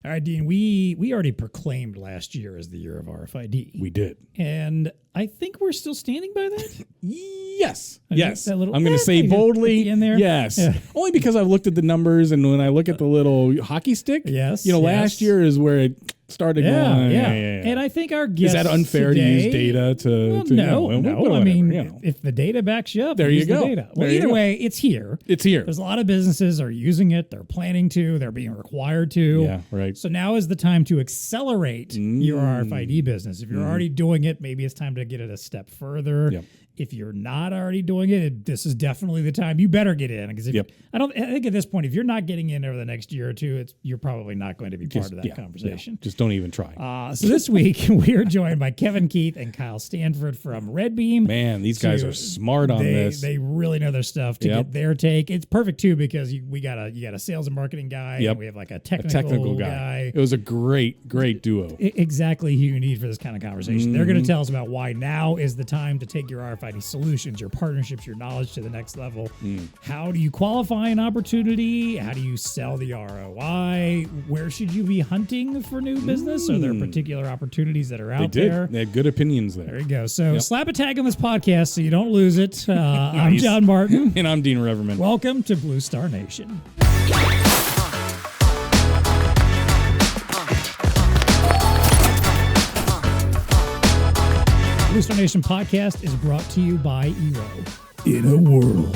All right, Dean, we already proclaimed last year as the year of RFID. We did. And I think we're still standing by that. Yes. I Yes. think that little, I'm going to say boldly, in there. yes. Yeah. Only because I've looked at the numbers, and when I look at the little hockey stick, Yes, last year is where it started going. Yeah. And I think our guests is that unfair today, to use data to no. whatever, I mean, if the data backs you up, there you go. The data. Well, either way, it's here. It's here. There's a lot of businesses are using it. They're planning to. They're being required to. Yeah, right. So now is the time to accelerate your RFID business. If you're already doing it, maybe it's time to get it a step further. Yep. If you're not already doing it, this is definitely the time. You better get in, because I think at this point, if you're not getting in over the next year or two, you're probably not going to be part of that conversation. Just don't even try. So this week we are joined by Kevin Keith and Kyle Stanford from RedBeam. Man, these guys are smart on this. They really know their stuff to get their take. It's perfect too, because you got a sales and marketing guy. And we have like a technical guy. It was a great duo. Exactly who you need for this kind of conversation. They're going to tell us about why now is the time to take your RFID solutions, your partnerships, your knowledge to the next level. How do you qualify an opportunity? How do you sell the ROI? Where should you be hunting for new business? Are there particular opportunities that are out there? They had good opinions there. There you go. So slap a tag on this podcast so you don't lose it. I'm John Martin. And I'm Dean Reverman. Welcome to BlueStar Nation. BlueStar Nation podcast is brought to you by Elo. In a world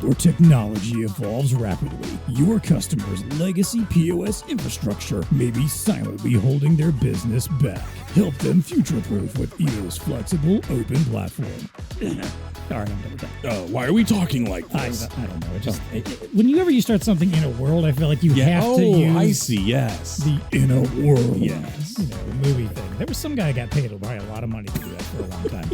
where technology evolves rapidly, your customers' legacy POS infrastructure may be silently holding their business back. Help them future-proof with Elo's flexible, open platform. All right, I'm done with that. Why are we talking like this? I don't know. It just whenever you start something in a world, I feel like you have to use. I see. Yes. The in a world. Yes. Movie thing. There was some guy that got paid a lot of money to do that for a long time.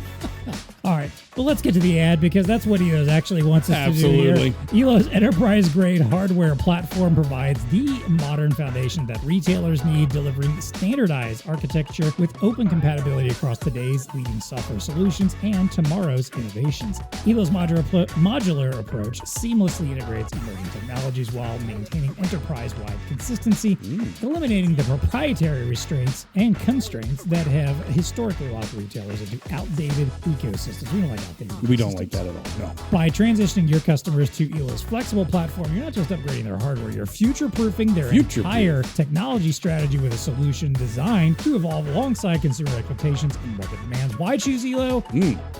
All right, well, let's get to the ad, because that's what Elo's actually wants us to do here. Elo's enterprise-grade hardware platform provides the modern foundation that retailers need, delivering standardized architecture with open compatibility across today's leading software solutions and tomorrow's innovations. Elo's modular approach seamlessly integrates emerging technologies while maintaining enterprise-wide consistency, eliminating the proprietary restraints and constraints that have historically locked retailers into outdated ecosystems. We don't like outdated We don't like that at all, no. By transitioning your customers to Elo's flexible platform, you're not just upgrading their hardware, you're future-proofing their entire technology strategy with a solution designed to evolve alongside consumer expectations and market demands. Why choose Elo?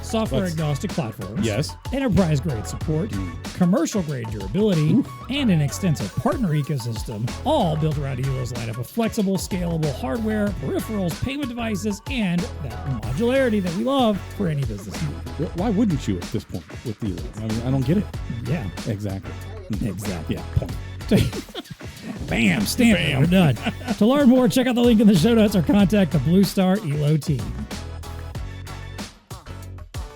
Software-agnostic platforms. Yes. Enterprise-grade support. Commercial-grade durability. And an extensive partner ecosystem, all built around Elo's lineup of flexible, scalable hardware, peripherals, payment devices, and that modularity that we love for any business need. Why wouldn't you at this point with Elo? I mean, I don't get it. Yeah. Exactly. Exactly. Yeah, point. Bam, Stanford, we're done. To learn more, check out the link in the show notes or contact the BlueStar Elo team.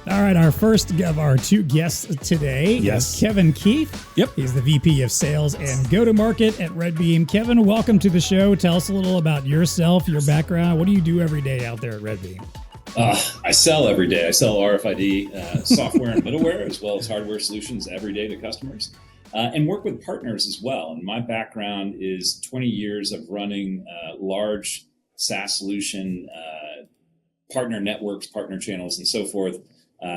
All right, our first of our two guests today is Kevin Keith. Yep. He's the VP of Sales and Go-to-Market at RedBeam. Kevin, welcome to the show. Tell us a little about yourself, your background. What do you do every day out there at RedBeam? I sell every day. I sell RFID software and middleware, as well as hardware solutions every day to customers, and work with partners as well. And my background is 20 years of running large SaaS solution partner networks, partner channels, and so forth.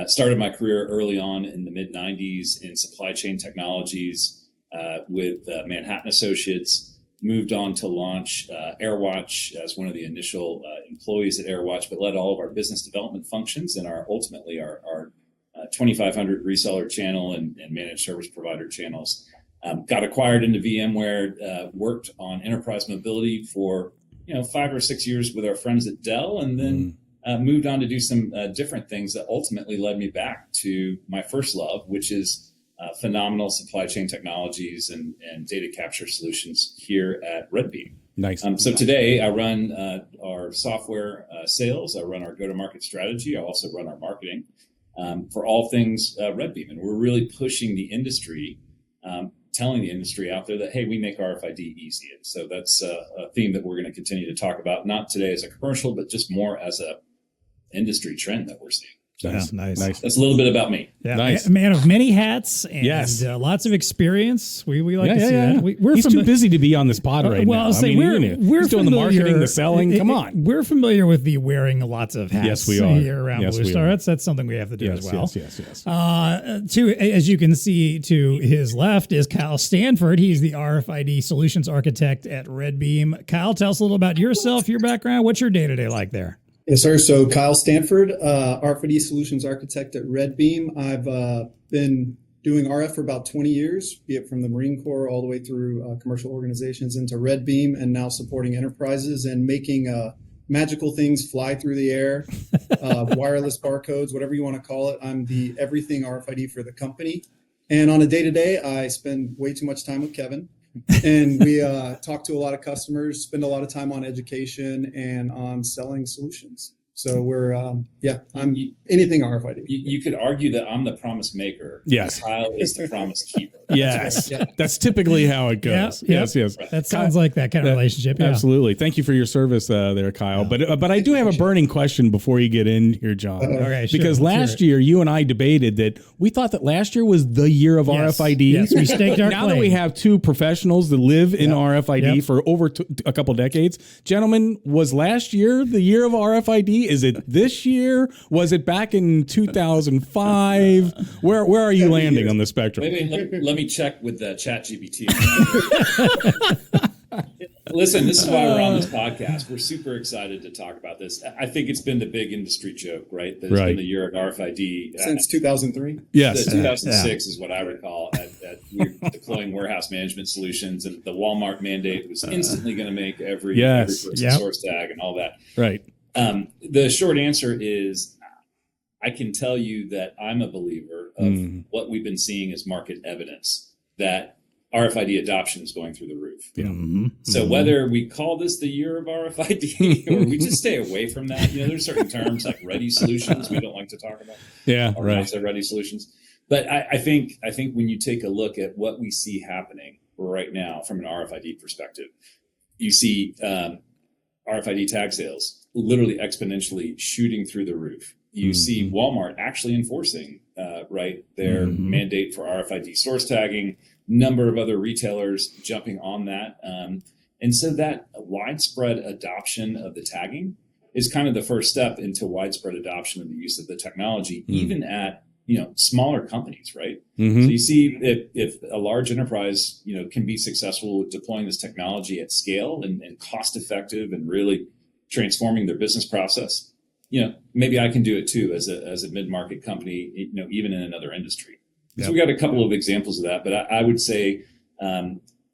Started my career early on in the mid-90s in supply chain technologies with Manhattan Associates. Moved on to launch AirWatch as one of the initial employees at AirWatch, but led all of our business development functions and ultimately our 2,500 reseller channel and managed service provider channels. Got acquired into VMware, worked on enterprise mobility for 5 or 6 years with our friends at Dell, and then moved on to do some different things that ultimately led me back to my first love, which is phenomenal supply chain technologies and data capture solutions here at RedBeam. Nice. So today I run our software sales. I run our go-to-market strategy. I also run our marketing for all things RedBeam. And we're really pushing the industry, telling the industry out there that, hey, we make RFID easy. And so that's a theme that we're going to continue to talk about, not today as a commercial, but just more as a industry trend that we're seeing. Nice. Yeah, nice. That's a little bit about me. Yeah, Nice. a man of many hats and Yes. Lots of experience. We like to see that. He's too busy to be on this pod right well, now. I'll say we're doing the marketing, the selling. Come on. We're familiar with the wearing lots of hats. Yes, we are. Here around BlueStar. That's something we have to do as well. Yes. As you can see, to his left is Kyle Stanford. He's the RFID Solutions Architect at RedBeam. Kyle, tell us a little about yourself, your background. What's your day-to-day like there? Yes, sir. So Kyle Stanford, RFID Solutions Architect at RedBeam. I've been doing RF for about 20 years, be it from the Marine Corps all the way through commercial organizations into RedBeam, and now supporting enterprises and making magical things fly through the air, wireless barcodes, whatever you want to call it. I'm the everything RFID for the company. And on a day-to-day, I spend way too much time with Kevin. And we talk to a lot of customers, spend a lot of time on education and on selling solutions. So we're, I'm anything RFID. You could argue that I'm the promise maker. Yes. Kyle is the promise keeper. Yes. That's typically how it goes. Yeah, Yes. That sounds like that kind of relationship. Yeah. Absolutely. Thank you for your service there, Kyle. But I do have a burning question before you get in here, John. Okay, sure. Because last year, you and I debated that we thought that last year was the year of RFID. Yes, we staked our Now claim. that we have two professionals that live in RFID for over a couple decades, gentlemen, was last year the year of RFID? Is it this year? Was it back in 2005? Where are you landing on the spectrum? Maybe let me check with ChatGPT. Listen, this is why we're on this podcast. We're super excited to talk about this. I think it's been the big industry joke, right? That it's been the year of RFID. Since 2003? Yes. 2006 is what I recall. We were deploying warehouse management solutions, and the Walmart mandate was instantly going to make every person source tag and all that. Right. The short answer is I can tell you that I'm a believer of what we've been seeing as market evidence that RFID adoption is going through the roof. Yeah. So whether we call this the year of RFID or we just stay away from that, there's certain terms like ready solutions we don't like to talk about. Yeah, or right. Ready solutions. But I think when you take a look at what we see happening right now from an RFID perspective, you see RFID tag sales literally exponentially shooting through the roof. You see Walmart actually enforcing their mandate for RFID source tagging, number of other retailers jumping on that. And so that widespread adoption of the tagging is kind of the first step into widespread adoption of the use of the technology, even at smaller companies, right? So you see if a large enterprise, can be successful with deploying this technology at scale and cost effective and really transforming their business process, maybe I can do it too as a mid-market company, even in another industry. Yep. So we got a couple of examples of that, but I would say,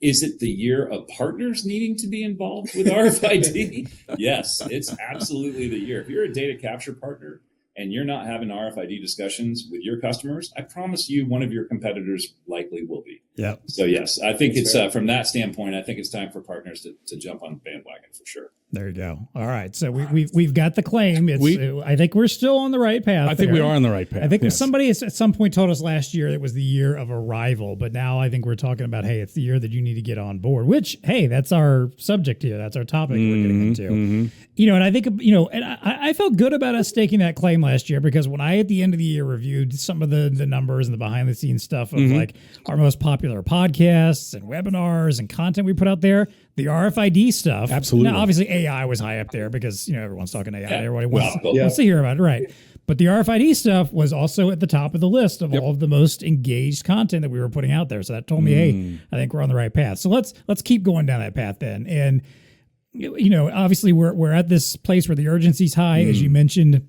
is it the year of partners needing to be involved with RFID? Yes, it's absolutely the year. If you're a data capture partner and you're not having RFID discussions with your customers, I promise you one of your competitors likely will be. Yeah. So yes, I think it's from that standpoint, I think it's time for partners to jump on the bandwagon for sure. There you go. All right. So we've got the claim. I think we're still on the right path. I think we are on the right path. I think somebody at some point told us last year it was the year of arrival, but now I think we're talking about, hey, it's the year that you need to get on board, which, hey, that's our subject here. That's our topic we're getting into. And I think, and I felt good about us staking that claim last year because when I, at the end of the year, reviewed some of the numbers and the behind the scenes stuff of like our most popular podcasts and webinars and content we put out there, the RFID stuff. Absolutely. Now, obviously, AI was high up there because, everyone's talking AI. Everybody wants to hear about it. Right. But the RFID stuff was also at the top of the list of all of the most engaged content that we were putting out there. So that told me, hey, I think we're on the right path. So let's keep going down that path then. And, obviously we're at this place where the urgency's high. As you mentioned,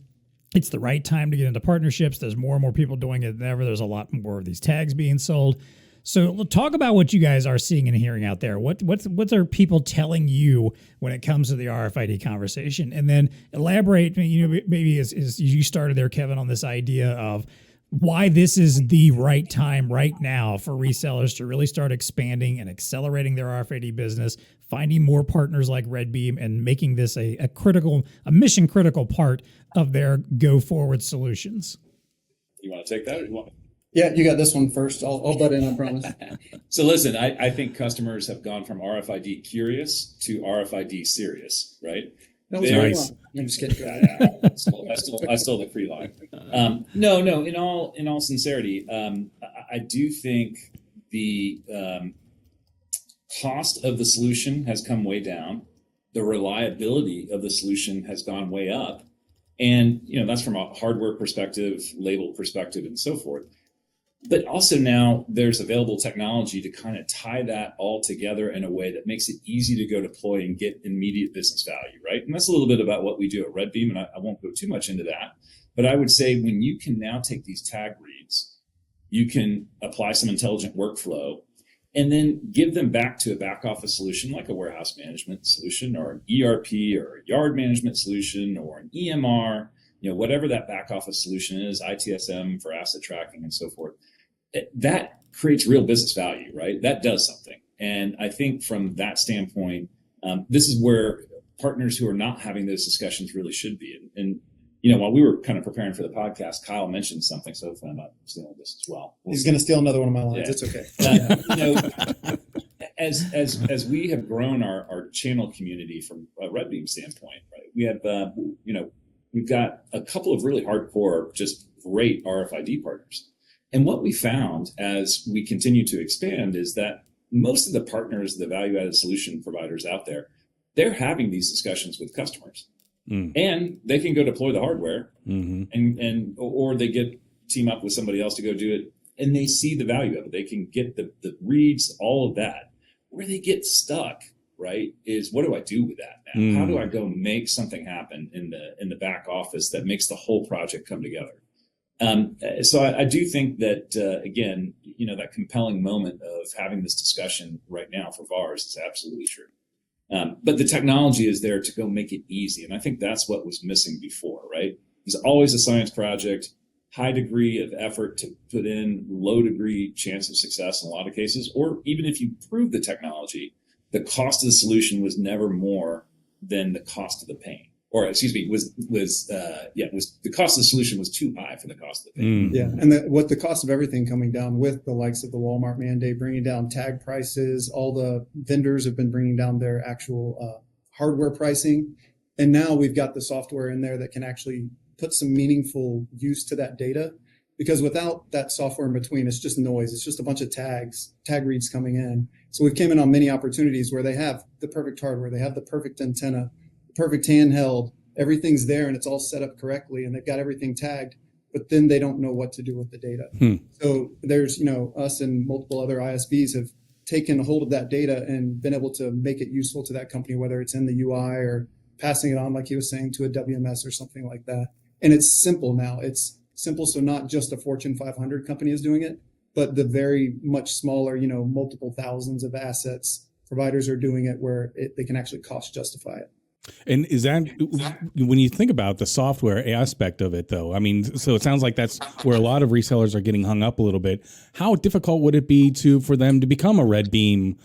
it's the right time to get into partnerships. There's more and more people doing it than ever. There's a lot more of these tags being sold. So talk about what you guys are seeing and hearing out there. What are people telling you when it comes to the RFID conversation? And then elaborate, maybe as you started there, Kevin, on this idea of why this is the right time right now for resellers to really start expanding and accelerating their RFID business, finding more partners like RedBeam and making this a mission critical part of their go forward solutions. You want to take that or you want Yeah, you got this one first. I'll butt in, I promise. So listen, I think customers have gone from RFID-curious to RFID-serious, right? That was very long. I'm just kidding. I stole the free line. No. In all sincerity, I do think the cost of the solution has come way down. The reliability of the solution has gone way up, and that's from a hardware perspective, label perspective, and so forth. But also now there's available technology to kind of tie that all together in a way that makes it easy to go deploy and get immediate business value, right? And that's a little bit about what we do at RedBeam, and I won't go too much into that. But I would say when you can now take these tag reads, you can apply some intelligent workflow and then give them back to a back office solution like a warehouse management solution or an ERP or a yard management solution or an EMR, whatever that back office solution is, ITSM for asset tracking and so forth. That creates real business value, right? That does something. And I think from that standpoint, this is where partners who are not having those discussions really should be. And while we were kind of preparing for the podcast, Kyle mentioned something, so hopefully I'm not stealing this as well. He's going to steal another one of my lines. Yeah. It's okay. As we have grown our channel community from a RedBeam standpoint, right? We have, we've got a couple of really hardcore, just great RFID partners. And what we found as we continue to expand is that most of the partners, the value-added solution providers out there, they're having these discussions with customers. And they can go deploy the hardware or they team up with somebody else to go do it, and they see the value of it. They can get the reads, all of that. Where they get stuck, right, is what do I do with that now? How do I go make something happen in the back office that makes the whole project come together? So I do think that, again, that compelling moment of having this discussion right now for VARs is absolutely true. But the technology is there to go make it easy. And I think that's what was missing before, right? It's always a science project, high degree of effort to put in, low degree chance of success in a lot of cases. Or even if you prove the technology, the cost of the solution was never more than the cost of the pain. Or excuse me, the cost of the solution was too high for the cost of the pain. Yeah, and the cost of everything coming down with the likes of the Walmart mandate, bringing down tag prices. All the vendors have been bringing down their actual hardware pricing, and now we've got the software in there that can actually put some meaningful use to that data. Because without that software in between, it's just noise. It's just a bunch of tag reads coming in. So we've came in on many opportunities where they have the perfect hardware, they have the perfect antenna, perfect handheld, everything's there and it's all set up correctly and they've got everything tagged, but then they don't know what to do with the data. So there's, us and multiple other ISVs have taken a hold of that data and been able to make it useful to that company, whether it's in the UI or passing it on, like he was saying, to a WMS or something like that. And it's simple now. It's simple. So not just a Fortune 500 company is doing it, but the very much smaller, multiple thousands of assets providers are doing it where they can actually cost justify it. And is that, when you think about the software aspect of it, though, I mean, so it sounds like that's where a lot of resellers are getting hung up a little bit. How difficult would it be for them to become a RedBeam,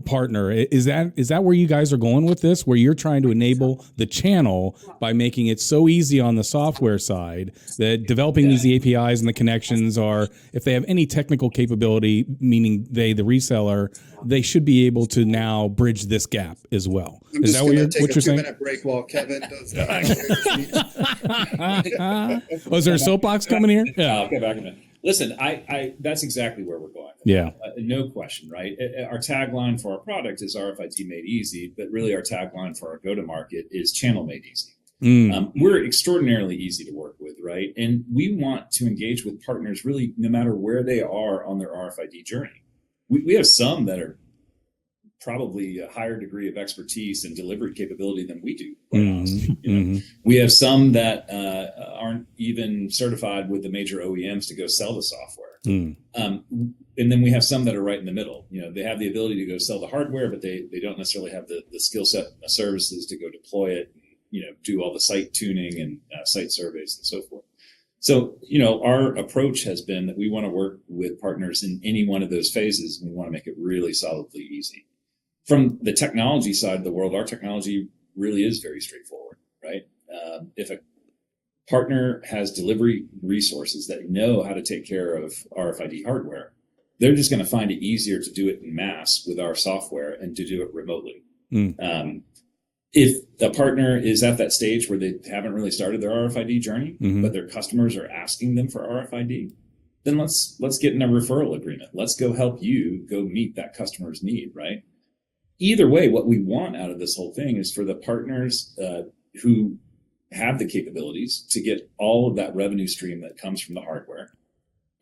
partner? Is that where you guys are going with this, where you're trying to enable the channel by making it so easy on the software side that developing these APIs and the connections are, if they have any technical capability, meaning the reseller, they should be able to now bridge this gap as well. Is that what you're saying? 2-minute break while Kevin does that. Was there a soapbox coming here? Yeah, I'll get back in a minute. Listen, I that's exactly where we're going. Yeah. No question, right? Our tagline for our product is RFID made easy, but really our tagline for our go-to-market is channel made easy. We're extraordinarily easy to work with, right? And we want to engage with partners really no matter where they are on their RFID journey. We have some that are probably a higher degree of expertise and delivery capability than we do, quite honestly. We have some that aren't even certified with the major OEMs to go sell the software. And then we have some that are right in the middle. They have the ability to go sell the hardware, but they don't necessarily have the skill set and services to go deploy it, do all the site tuning and site surveys and so forth. So, our approach has been that we want to work with partners in any one of those phases. We want to make it really solidly easy. From the technology side of the world, our technology really is very straightforward, right? If a partner has delivery resources that know how to take care of RFID hardware, they're just going to find it easier to do it in mass with our software and to do it remotely. If a partner is at that stage where they haven't really started their RFID journey, but their customers are asking them for RFID, then let's get in a referral agreement. Let's go help you go meet that customer's need, right? Either way, what we want out of this whole thing is for the partners who have the capabilities to get all of that revenue stream that comes from the hardware,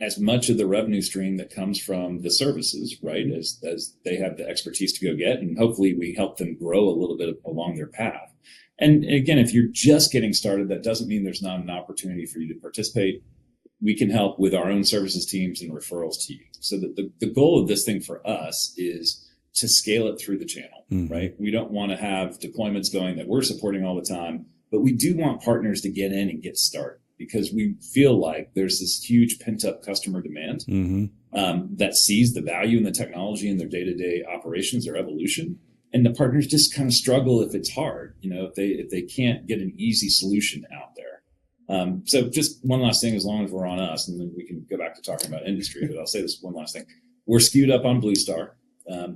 as much of the revenue stream that comes from the services, right, as they have the expertise to go get, and hopefully we help them grow a little bit along their path. And again, if you're just getting started, that doesn't mean there's not an opportunity for you to participate. We can help with our own services teams and referrals to you. So that the goal of this thing for us is to scale it through the channel, right? We don't want to have deployments going that we're supporting all the time, but we do want partners to get in and get started, because we feel like there's this huge pent-up customer demand that sees the value in the technology in their day-to-day operations or evolution. And the partners just kind of struggle if it's hard, if they can't get an easy solution out there. So just one last thing, as long as we're on us, and then we can go back to talking about industry, but I'll say this one last thing. We're skewed up on BlueStar.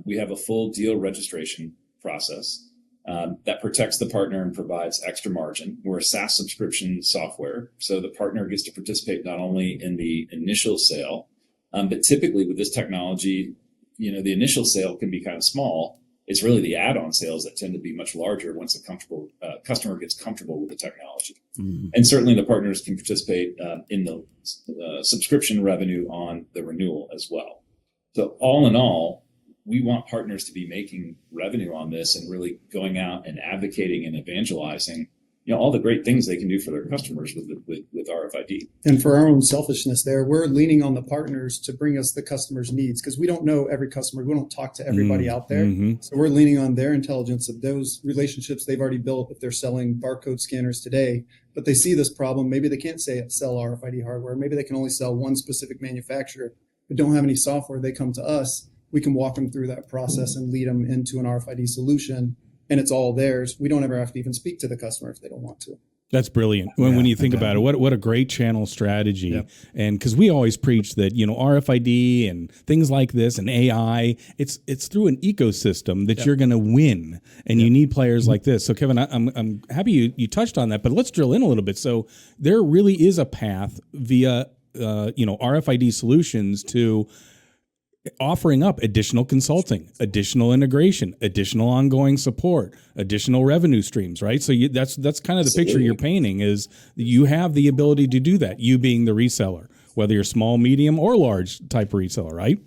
We have a full deal registration process that protects the partner and provides extra margin. We're a SaaS subscription software, so the partner gets to participate not only in the initial sale, but typically with this technology, the initial sale can be kind of small. It's really the add-on sales that tend to be much larger once the customer gets comfortable with the technology. And certainly the partners can participate in the subscription revenue on the renewal as well. So all in all, we want partners to be making revenue on this and really going out and advocating and evangelizing, all the great things they can do for their customers with RFID. And for our own selfishness there, we're leaning on the partners to bring us the customer's needs, because we don't know every customer. We don't talk to everybody out there. So we're leaning on their intelligence of those relationships they've already built. If they're selling barcode scanners today, but they see this problem, maybe they can't sell RFID hardware. Maybe they can only sell one specific manufacturer, but don't have any software. They come to us. We can walk them through that process and lead them into an RFID solution, and it's all theirs. We don't ever have to even speak to the customer if they don't want to. That's brilliant. When you think about it, what a great channel strategy. Yep. And because we always preach that, RFID and things like this and AI, it's through an ecosystem that you're going to win, and you need players like this. So Kevin, I'm happy you touched on that, but let's drill in a little bit. So there really is a path via RFID solutions to offering up additional consulting, additional integration, additional ongoing support, additional revenue streams, right? So that's kind of the picture you're painting, is you have the ability to do that, you being the reseller, whether you're small, medium, or large type reseller, right?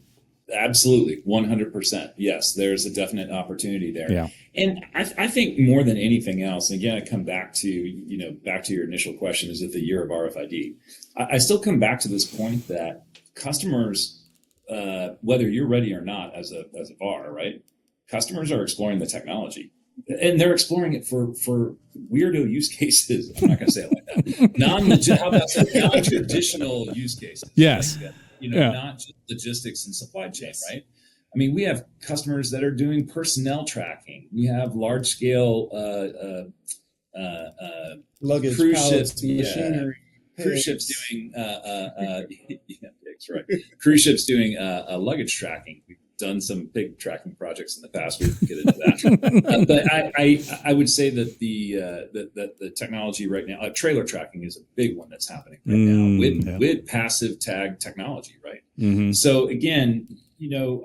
Absolutely, 100%. Yes, there's a definite opportunity there. Yeah. And I think more than anything else, and again, I come back to your initial question, is it the year of RFID? I still come back to this point that customers, whether you're ready or not as a VAR, right? Customers are exploring the technology, and they're exploring it for weirdo use cases. I'm not going to say it like that. How about non-traditional use cases? Yes. Like, not just logistics and supply chain, right? I mean, we have customers that are doing personnel tracking. We have large scale luggage, cruise pallets, ships, machinery. Cruise ships doing right. Cruise ships doing luggage tracking. We've done some big tracking projects in the past. We can get into that. But I would say that the technology right now, trailer tracking is a big one that's happening right now with passive tag technology, right? So again,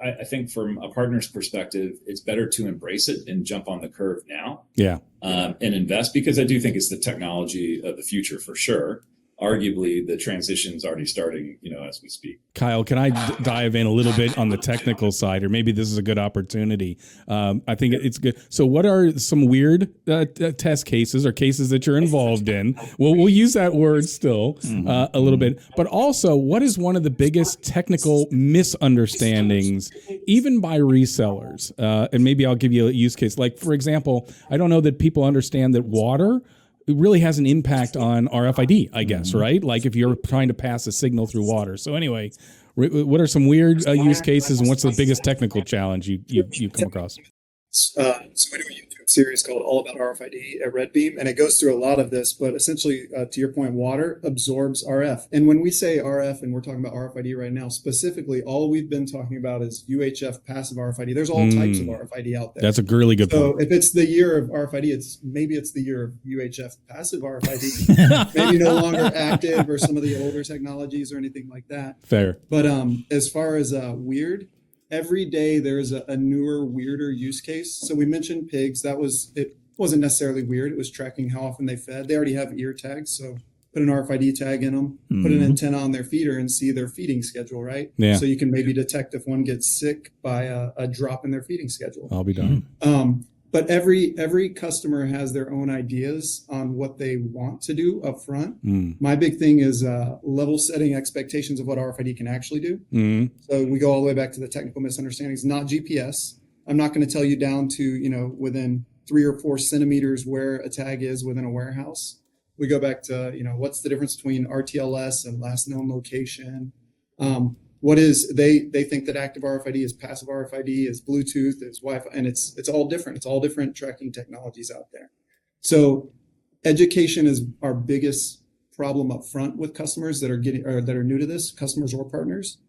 I think from a partner's perspective, it's better to embrace it and jump on the curve now. Yeah. And invest, because I do think it's the technology of the future for sure. Arguably, the transition's already starting, as we speak. Kyle, can I dive in a little bit on the technical side, or maybe this is a good opportunity? I think it's good. So what are some weird test cases or cases that you're involved in? Well, we'll use that word still a little bit. But also, what is one of the biggest technical misunderstandings, even by resellers? And maybe I'll give you a use case. Like, for example, I don't know that people understand that water really has an impact on RFID, I guess, right? Like if you're trying to pass a signal through water. So anyway, what are some weird use cases, and what's the biggest technical challenge you come across? So we do a YouTube series called All About RFID at RedBeam, and it goes through a lot of this, but essentially, to your point, water absorbs RF. And when we say RF, and we're talking about RFID right now, specifically, all we've been talking about is UHF passive RFID. There's all types of RFID out there. That's a really good point. So if it's the year of RFID, maybe it's the year of UHF passive RFID, maybe no longer active or some of the older technologies or anything like that. Fair. But as far as weird, every day there's a newer, weirder use case. So we mentioned pigs. It wasn't necessarily weird. It was tracking how often they fed. They already have ear tags, so put an RFID tag in them, put an antenna on their feeder and see their feeding schedule, right? Yeah. So you can maybe detect if one gets sick by a drop in their feeding schedule. I'll be done. But every customer has their own ideas on what they want to do up front. My big thing is level setting expectations of what RFID can actually do. So we go all the way back to the technical misunderstandings, not GPS. I'm not going to tell you down to, within 3 or 4 centimeters where a tag is within a warehouse. We go back to, what's the difference between RTLS and last known location? They think that active RFID is passive RFID, is Bluetooth, is Wi-Fi, and it's all different. It's all different tracking technologies out there. So education is our biggest problem up front with customers that are new to this, customers or partners.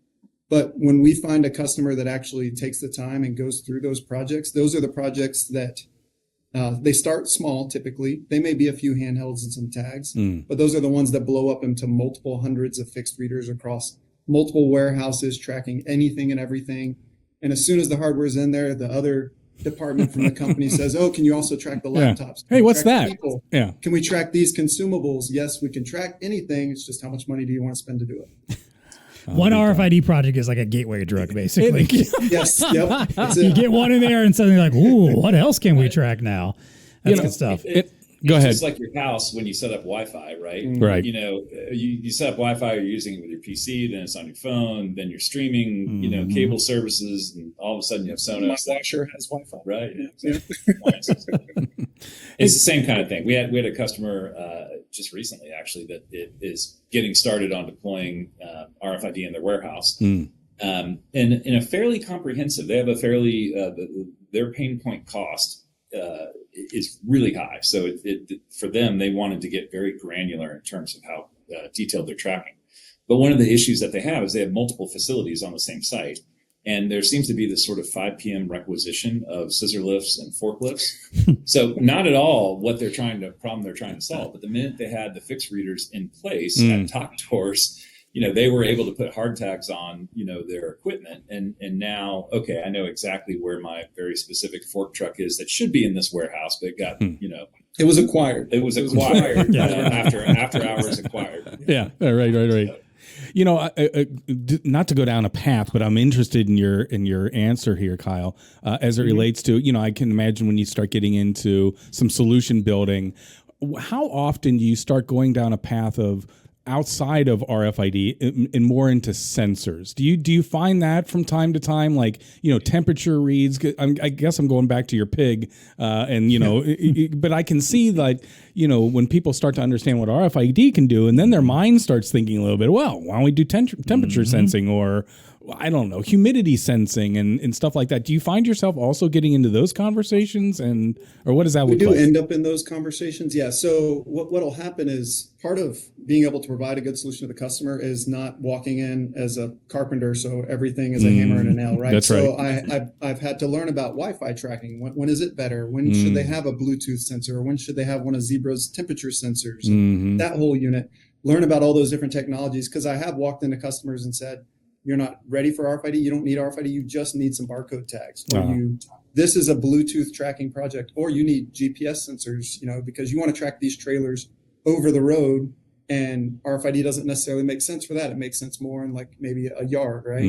But when we find a customer that actually takes the time and goes through those projects, those are the projects that they start small. Typically, they may be a few handhelds and some tags, but those are the ones that blow up into multiple hundreds of fixed readers across multiple warehouses, tracking anything and everything. And as soon as the hardware is in there, the other department from the company says, "Oh, can you also track the laptops? Hey, what's that? People? Yeah. Can we track these consumables?" Yes, we can track anything. It's just how much money do you want to spend to do it? One RFID project is like a gateway drug, basically. Yes. Yep. You get one in there and suddenly like, ooh, what else can we track now? That's good stuff. Go ahead. It's like your house when you set up Wi-Fi, right? Right. You set up Wi-Fi, you're using it with your PC, then it's on your phone, then you're streaming, cable services, and all of a sudden you have Sonos. My washer has Wi-Fi. Right. Yeah. It's the same kind of thing. We had a customer just recently, actually, that it is getting started on deploying RFID in their warehouse. And in a fairly comprehensive, they have a fairly, their pain point cost is really high. So for them, they wanted to get very granular in terms of how detailed they're tracking. But one of the issues that they have is they have multiple facilities on the same site. And there seems to be this sort of 5 p.m. requisition of scissor lifts and forklifts. So not at all what problem they're trying to solve. But the minute they had the fixed readers in place at top doors, they were able to put hard tags on, their equipment. And now, okay, I know exactly where my very specific fork truck is that should be in this warehouse, but it got, It was acquired. It was acquired after hours acquired. Yeah. Right. Not to go down a path, but I'm interested in your answer here, Kyle, as it relates to, I can imagine when you start getting into some solution building, how often do you start going down a path of outside of RFID and more into sensors? Do you find that from time to time, like, temperature reads? I guess I'm going back to your pig, but I can see like, when people start to understand what RFID can do, and then their mind starts thinking a little bit, well, why don't we do temperature sensing or, I don't know, humidity sensing and stuff like that. Do you find yourself also getting into those conversations or what does that look like? We do end up in those conversations. Yeah. So what'll happen is part of being able to provide a good solution to the customer is not walking in as a carpenter. So everything is a hammer and a nail, right? That's so right. I've had to learn about Wi-Fi tracking. When is it better? When should they have a Bluetooth sensor? Or when should they have one of Zebra's temperature sensors? That whole unit. Learn about all those different technologies, because I have walked into customers and said, "You're not ready for RFID. You don't need RFID. You just need some barcode tags. Or this is a Bluetooth tracking project, or you need GPS sensors, because you want to track these trailers over the road, and RFID doesn't necessarily make sense for that. It makes sense more in like maybe a yard, right?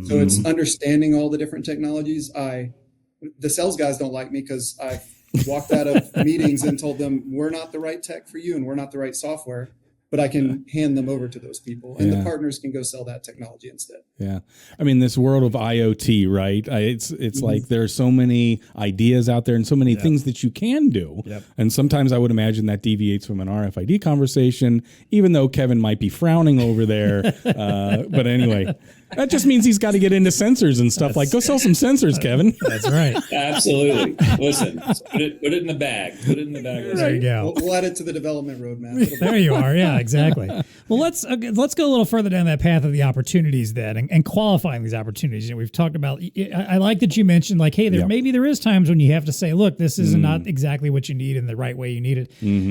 So it's understanding all the different technologies. The sales guys don't like me because I walked out of meetings and told them we're not the right tech for you and we're not the right software. But I can hand them over to those people, and the partners can go sell that technology instead. Yeah. I mean, this world of IoT, right? It's like there are so many ideas out there and so many things that you can do. Yep. And sometimes I would imagine that deviates from an RFID conversation, even though Kevin might be frowning over there. But anyway. That just means he's got to get into sensors and stuff. Go sell some sensors, Kevin. That's right. Absolutely. Listen, put it in the bag. Put it in the bag. There you go. We'll add it to the development roadmap. There you are. Yeah, exactly. Well, let's go a little further down that path of the opportunities then, and qualifying these opportunities. We've talked about. I like that you mentioned hey, maybe there is times when you have to say, look, this is not exactly what you need in the right way you need it,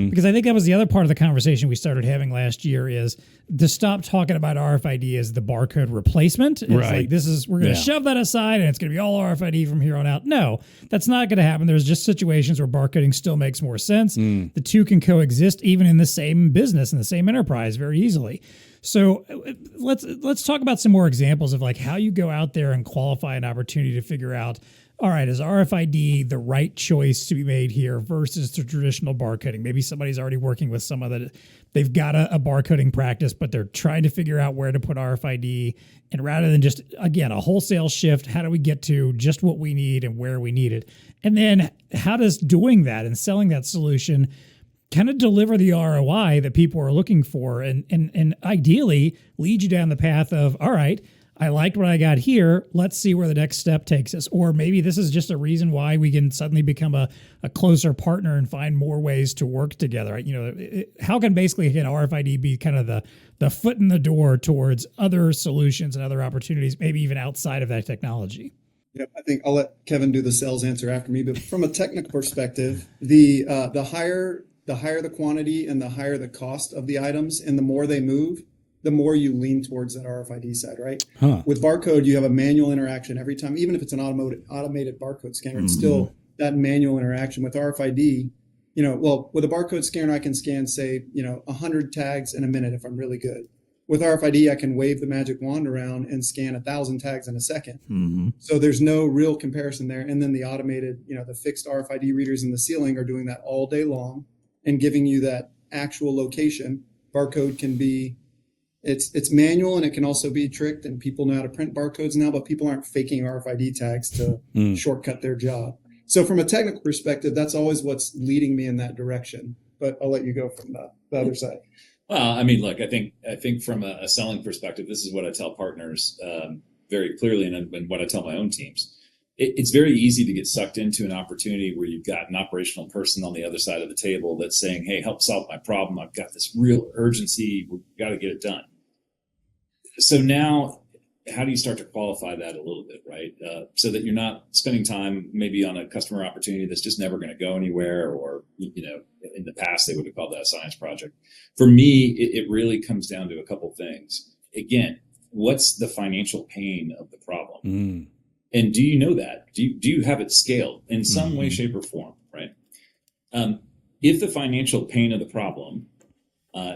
because I think that was the other part of the conversation we started having last year is to stop talking about RFID as the barcode replacement. It's right. We're going to shove that aside and it's going to be all RFID from here on out. No, that's not going to happen. There's just situations where barcoding still makes more sense. The two can coexist even in the same business, in the same enterprise very easily. So let's talk about some more examples of how you go out there and qualify an opportunity to figure out, all right, is RFID the right choice to be made here versus the traditional barcoding? Maybe somebody's already working with someone that they've got a barcoding practice, but they're trying to figure out where to put RFID. And rather than just, again, a wholesale shift, how do we get to just what we need and where we need it? And then how does doing that and selling that solution kind of deliver the ROI that people are looking for and ideally lead you down the path of, all right, I liked what I got here. Let's see where the next step takes us. Or maybe this is just a reason why we can suddenly become a closer partner and find more ways to work together. How can basically RFID be kind of the foot in the door towards other solutions and other opportunities, maybe even outside of that technology? Yep, I think I'll let Kevin do the sales answer after me. But from a technical perspective, the higher the quantity and the higher the cost of the items and the more they move, the more you lean towards that RFID side, right? With barcode, you have a manual interaction every time, even if it's an automated barcode scanner, it's still that manual interaction. With RFID, with a barcode scanner, I can scan, say, 100 tags in a minute if I'm really good. With RFID, I can wave the magic wand around and scan 1,000 tags in a second. So there's no real comparison there. And then the automated, the fixed RFID readers in the ceiling are doing that all day long and giving you that actual location. Barcode can be It's manual and it can also be tricked, and people know how to print barcodes now, but people aren't faking RFID tags to shortcut their job. So from a technical perspective, that's always what's leading me in that direction. But I'll let you go from the other side. Well, I mean, look, I think from a selling perspective, this is what I tell partners very clearly, and what I tell my own teams. It's very easy to get sucked into an opportunity where you've got an operational person on the other side of the table that's saying, hey, help solve my problem. I've got this real urgency. We've got to get it done. So now, how do you start to qualify that a little bit, right? So that you're not spending time maybe on a customer opportunity that's just never going to go anywhere, or, in the past, they would have called that a science project. For me, it really comes down to a couple things. Again, what's the financial pain of the problem? And do you know that? Do you have it scaled in some way, shape, or form, right? If the financial pain of the problem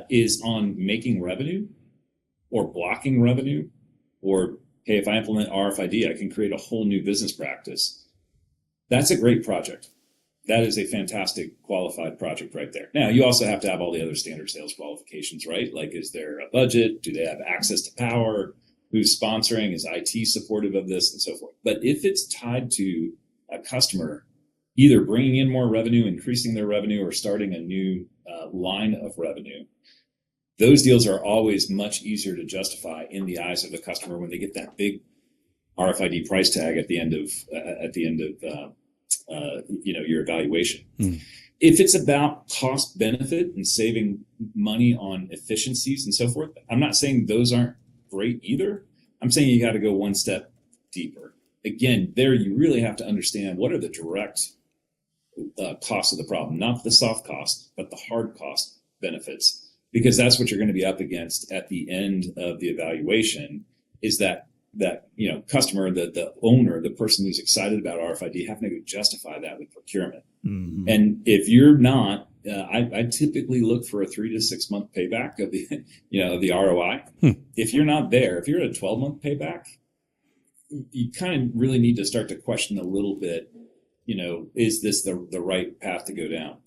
is on making revenue or blocking revenue, or, hey, if I implement RFID, I can create a whole new business practice, that's a great project. That is a fantastic qualified project right there. Now, you also have to have all the other standard sales qualifications, right? Like, is there a budget? Do they have access to power? Who's sponsoring? Is IT supportive of this, and so forth? But if it's tied to a customer either bringing in more revenue, increasing their revenue, or starting a new line of revenue, those deals are always much easier to justify in the eyes of the customer when they get that big RFID price tag at the end of your evaluation. If it's about cost benefit and saving money on efficiencies and so forth, I'm not saying those aren't great either. I'm saying you got to go one step deeper. Again, there you really have to understand what are the direct costs of the problem, not the soft cost, but the hard cost benefits, because that's what you're going to be up against at the end of the evaluation. Is that customer, the owner, the person who's excited about RFID, having to justify that with procurement. And if you're not, I typically look for a 3 to 6 month payback of the ROI. If you're not there, if you're at a 12-month payback, you kind of really need to start to question a little bit, is this the right path to go down?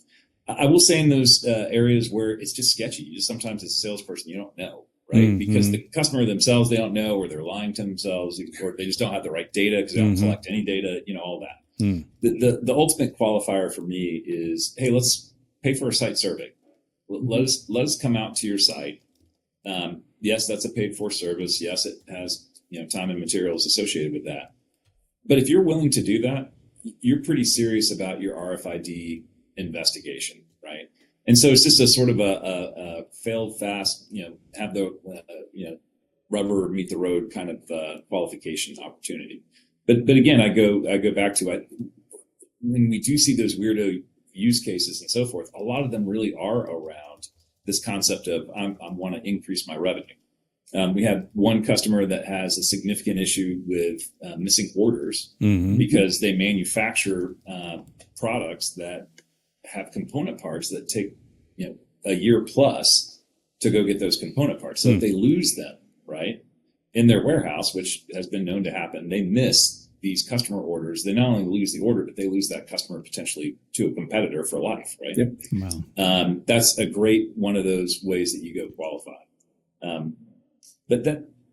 I will say in those areas where it's just sketchy, sometimes as a salesperson, you don't know, right? Because the customer themselves, they don't know, or they're lying to themselves, or they just don't have the right data because they don't collect any data, all that. The ultimate qualifier for me is, hey, let's pay for a site survey. Let us come out to your site. Yes, that's a paid for service. Yes, it has time and materials associated with that. But if you're willing to do that, you're pretty serious about your RFID investigation, right? And so it's just a sort of a fail fast, have the rubber meet the road kind of qualification opportunity. But again, I go back to it. When we do see those weirdo use cases and so forth, a lot of them really are around this concept of I want to increase my revenue. We have one customer that has a significant issue with missing orders because they manufacture products that have component parts that take a year plus to go get those component parts. So if they lose them, right, in their warehouse, which has been known to happen, they miss these customer orders. They not only lose the order, but they lose that customer potentially to a competitor for life, right? Yep. Wow. That's a great one of those ways that you go qualified. But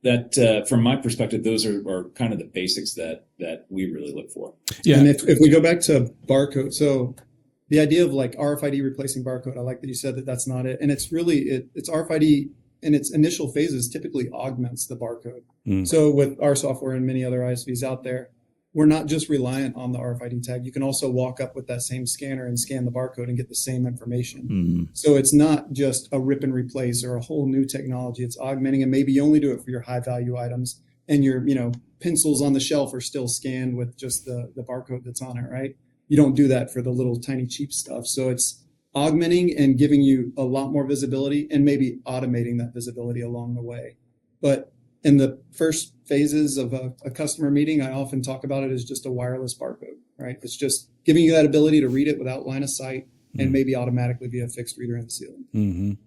that from my perspective, those are kind of the basics that we really look for. Yeah. And if we go back to barcode, so the idea of like RFID replacing barcode, I like that you said that that's not it. And it's really, it's RFID in its initial phases typically augments the barcode. So with our software and many other ISVs out there, we're not just reliant on the RFID tag. You can also walk up with that same scanner and scan the barcode and get the same information. So it's not just a rip and replace or a whole new technology. It's augmenting, and maybe you only do it for your high value items, and your pencils on the shelf are still scanned with just the barcode that's on it, right? You don't do that for the little tiny cheap stuff. So it's augmenting and giving you a lot more visibility, and maybe automating that visibility along the way. But in the first phases of a customer meeting, I often talk about it as just a wireless barcode, right? It's just giving you that ability to read it without line of sight and maybe automatically via a fixed reader in the ceiling.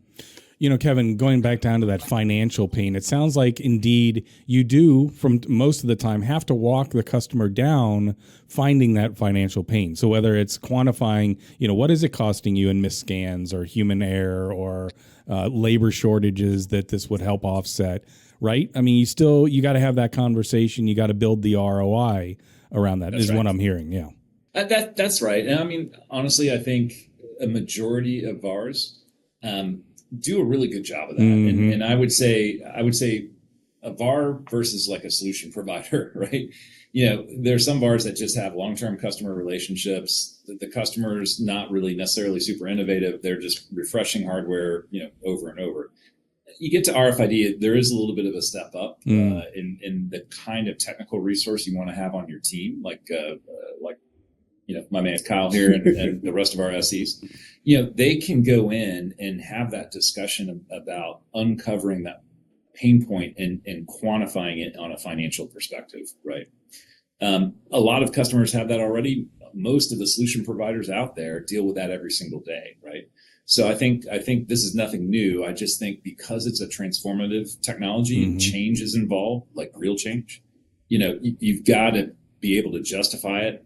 Kevin, going back down to that financial pain, it sounds like indeed you do, from most of the time, have to walk the customer down finding that financial pain. So whether it's quantifying, what is it costing you in missed scans or human error or labor shortages that this would help offset, right? I mean, you got to have that conversation. You got to build the ROI around that. That's what I'm hearing. Yeah. That's right. And I mean, honestly, I think a majority of VARs do a really good job of that. And I would say a VAR versus like a solution provider, right? There are some VARs that just have long-term customer relationships. The customer's not really necessarily super innovative. They're just refreshing hardware, over and over. You get to RFID, there is a little bit of a step up in the kind of technical resource you want to have on your team, like my man Kyle here and the rest of our SEs. They can go in and have that discussion about uncovering that pain point and quantifying it on a financial perspective, right? A lot of customers have that already. Most of the solution providers out there deal with that every single day, right? So I think this is nothing new. I just think because it's a transformative technology and change is involved, like real change, you've got to be able to justify it.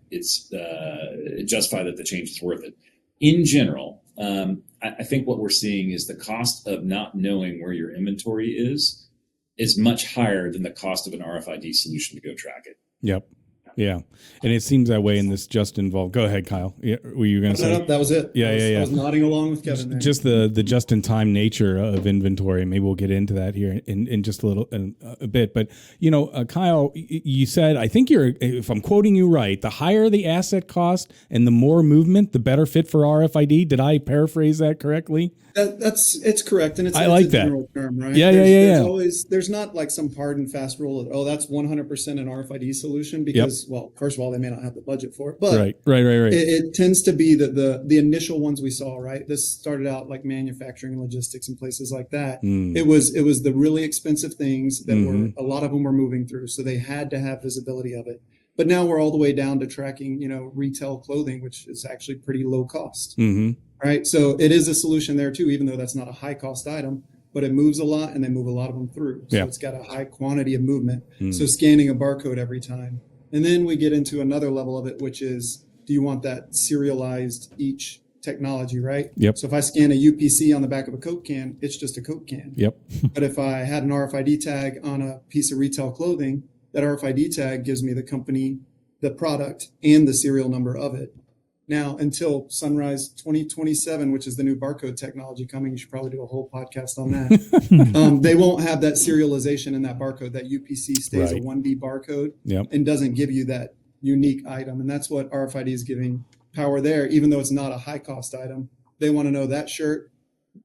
Justify that the change is worth it. In general, I think what we're seeing is the cost of not knowing where your inventory is much higher than the cost of an RFID solution to go track it. Yep. Yeah. And it seems that way in this just involved. Go ahead, Kyle. Yeah, were you going to say? No, that was it. Yeah, I was nodding along with Kevin there. Just the just-in-time nature of inventory. Maybe we'll get into that here in just a bit. But, Kyle, you said, I think if I'm quoting you right, the higher the asset cost and the more movement, the better fit for RFID. Did I paraphrase that correctly? It's correct, and it's a general term, right? There's not like some hard and fast rule of that's 100% an RFID solution because well, first of all, they may not have the budget for it, but right. It tends to be the initial ones we saw, right? This started out like manufacturing and logistics and places like that. It was the really expensive things that were a lot of them were moving through, so they had to have visibility of it. But now we're all the way down to tracking, retail clothing, which is actually pretty low cost. Right. So it is a solution there too, even though that's not a high cost item, but it moves a lot and they move a lot of them through. So it's got a high quantity of movement. So scanning a barcode every time. And then we get into another level of it, which is, do you want that serialized each technology, right? Yep. So if I scan a UPC on the back of a Coke can, it's just a Coke can. Yep. But if I had an RFID tag on a piece of retail clothing, that RFID tag gives me the company, the product, and the serial number of it. Now, until Sunrise 2027, which is the new barcode technology coming, you should probably do a whole podcast on that. They won't have that serialization in that barcode. That UPC stays a 1B barcode and doesn't give you that unique item. And that's what RFID is giving power there, even though it's not a high cost item. They want to know that shirt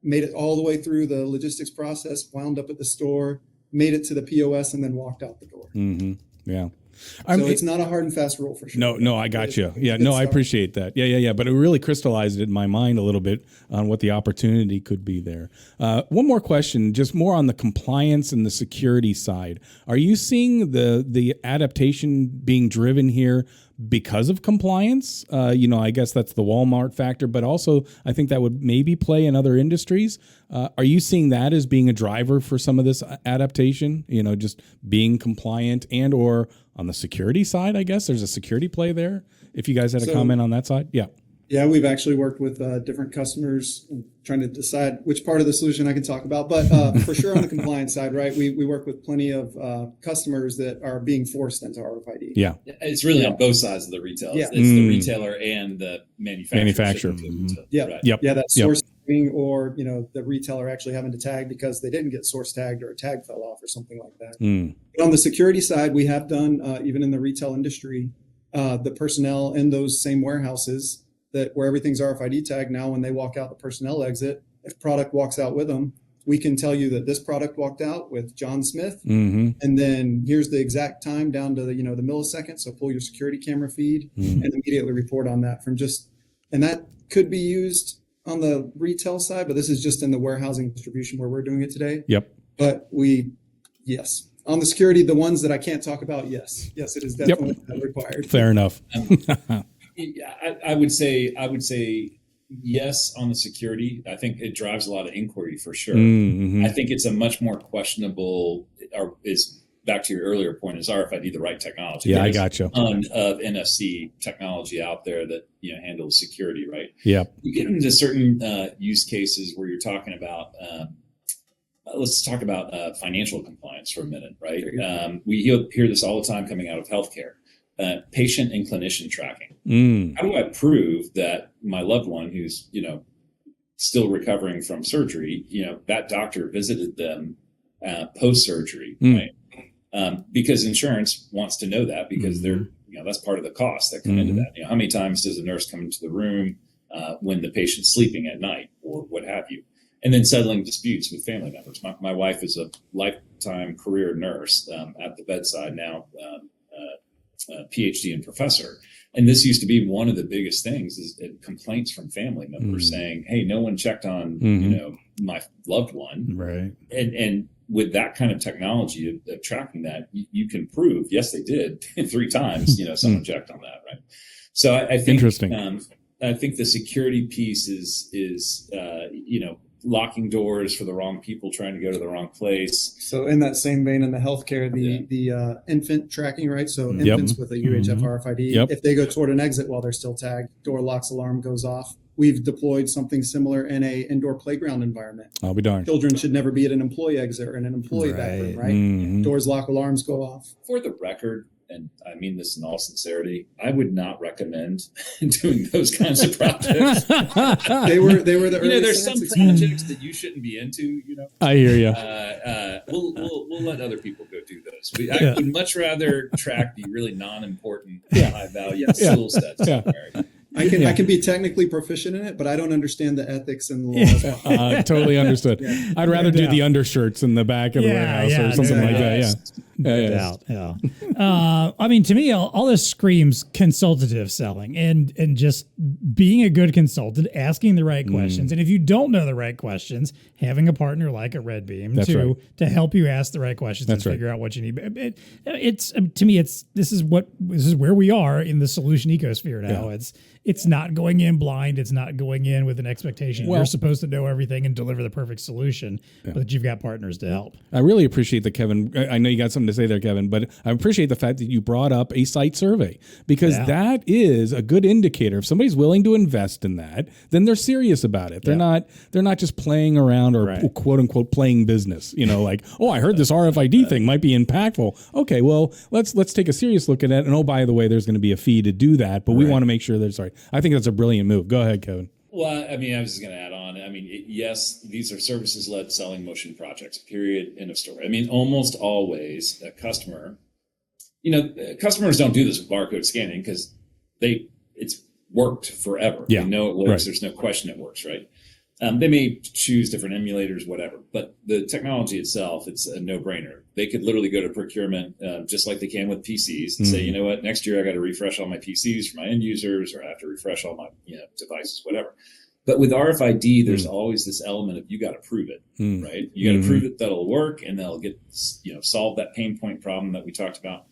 made it all the way through the logistics process, wound up at the store, made it to the POS, and then walked out the door. Yeah. So it's not a hard and fast rule for sure. No, I got you. Yeah, no, I appreciate that. Yeah. But it really crystallized it in my mind a little bit on what the opportunity could be there. One more question, just more on the compliance and the security side. Are you seeing the adaptation being driven here because of compliance? I guess that's the Walmart factor, but also I think that would maybe play in other industries. Are you seeing that as being a driver for some of this adaptation? Just being compliant and or on the security side, I guess there's a security play there. If you guys had a comment on that side. Yeah, we've actually worked with different customers trying to decide which part of the solution I can talk about. But for sure on the compliance side, right, we work with plenty of customers that are being forced into RFID. Yeah. It's really on both sides of the retail. Yeah. It's the retailer and the manufacturer. Yeah. Right. Yeah, that sourcing or, the retailer actually having to tag because they didn't get source tagged or a tag fell off or something like that. But on the security side, we have done, even in the retail industry, the personnel in those same warehouses where everything's RFID tagged now, when they walk out the personnel exit, if product walks out with them, we can tell you that this product walked out with John Smith. And then here's the exact time down to the millisecond. So pull your security camera feed and immediately report on that and that could be used on the retail side, but this is just in the warehousing distribution where we're doing it today. But yes. On the security, the ones that I can't talk about, yes, it is definitely required. Fair enough. I would say yes on the security. I think it drives a lot of inquiry for sure. I think it's a much more questionable, or is back to your earlier point, is RFID the right technology? Yeah, I got you. There's a ton of NFC technology out there that handles security, right? Yeah. You get into certain use cases where you're talking about. Let's talk about financial compliance for a minute, right? We hear this all the time coming out of healthcare. Patient and clinician tracking. How do I prove that my loved one who's, still recovering from surgery, that doctor visited them post-surgery, right? Because insurance wants to know that because they're, that's part of the cost that come into that. How many times does a nurse come into the room when the patient's sleeping at night or what have you? And then settling disputes with family members. My wife is a lifetime career nurse at the bedside now, PhD and professor. And this used to be one of the biggest things is complaints from family members saying, hey, no one checked on, my loved one. Right. And with that kind of technology of tracking that, you can prove, yes, they did 3 times, someone checked on that. Right. So I think, interesting. I think the security piece is locking doors for the wrong people trying to go to the wrong place. So in that same vein, in the healthcare, the infant tracking, right? So infants with a UHF RFID, if they go toward an exit while they're still tagged, door locks alarm goes off. We've deployed something similar in a indoor playground environment. I'll be darned. Children should never be at an employee exit or in an employee bathroom, right? Doors lock, alarms go off. For the record, and I mean this in all sincerity, I would not recommend doing those kinds of projects. They were the early there's some projects that you shouldn't be into. I hear you. We'll let other people go do those. I would much rather track the really non-important, high value tool sets. I can be technically proficient in it, but I don't understand the ethics and the laws. Totally understood. I'd rather do the undershirts in the back of the warehouse or something like that. I mean, to me, all this screams consultative selling and just being a good consultant, asking the right questions. And if you don't know the right questions, having a partner like a RedBeam to help you ask the right questions and figure out what you need. It's to me, this is where we are in the solution ecosphere now. It's not going in blind. It's not going in with an expectation you're supposed to know everything and deliver the perfect solution, but you've got partners to help. I really appreciate that, Kevin. I know you got something to say there, Kevin, but I appreciate the fact that you brought up a site survey because that is a good indicator. If somebody's willing to invest in that, then they're serious about it. They're not just playing around or quote unquote playing business. Like, oh, I heard this RFID thing might be impactful. Okay, well, let's take a serious look at it. And oh, by the way, there's going to be a fee to do that, but we want to make sure there's right. I think that's a brilliant move. Go ahead, Kevin. Well, I mean, I was just going to add on. I mean, yes, these are services-led selling motion projects, period, end of story. I mean, almost always a customer, customers don't do this with barcode scanning because it's worked forever. Yeah. They know it works. Right. There's no question it works, right? They may choose different emulators, whatever, but the technology itself, it's a no-brainer. They could literally go to procurement just like they can with PCs and say, you know what, next year I got to refresh all my PCs for my end users, or I have to refresh all my devices, whatever. But with RFID, there's always this element of you got to prove it, right? You got to prove it that'll work, and they'll get solve that pain point problem that we talked about.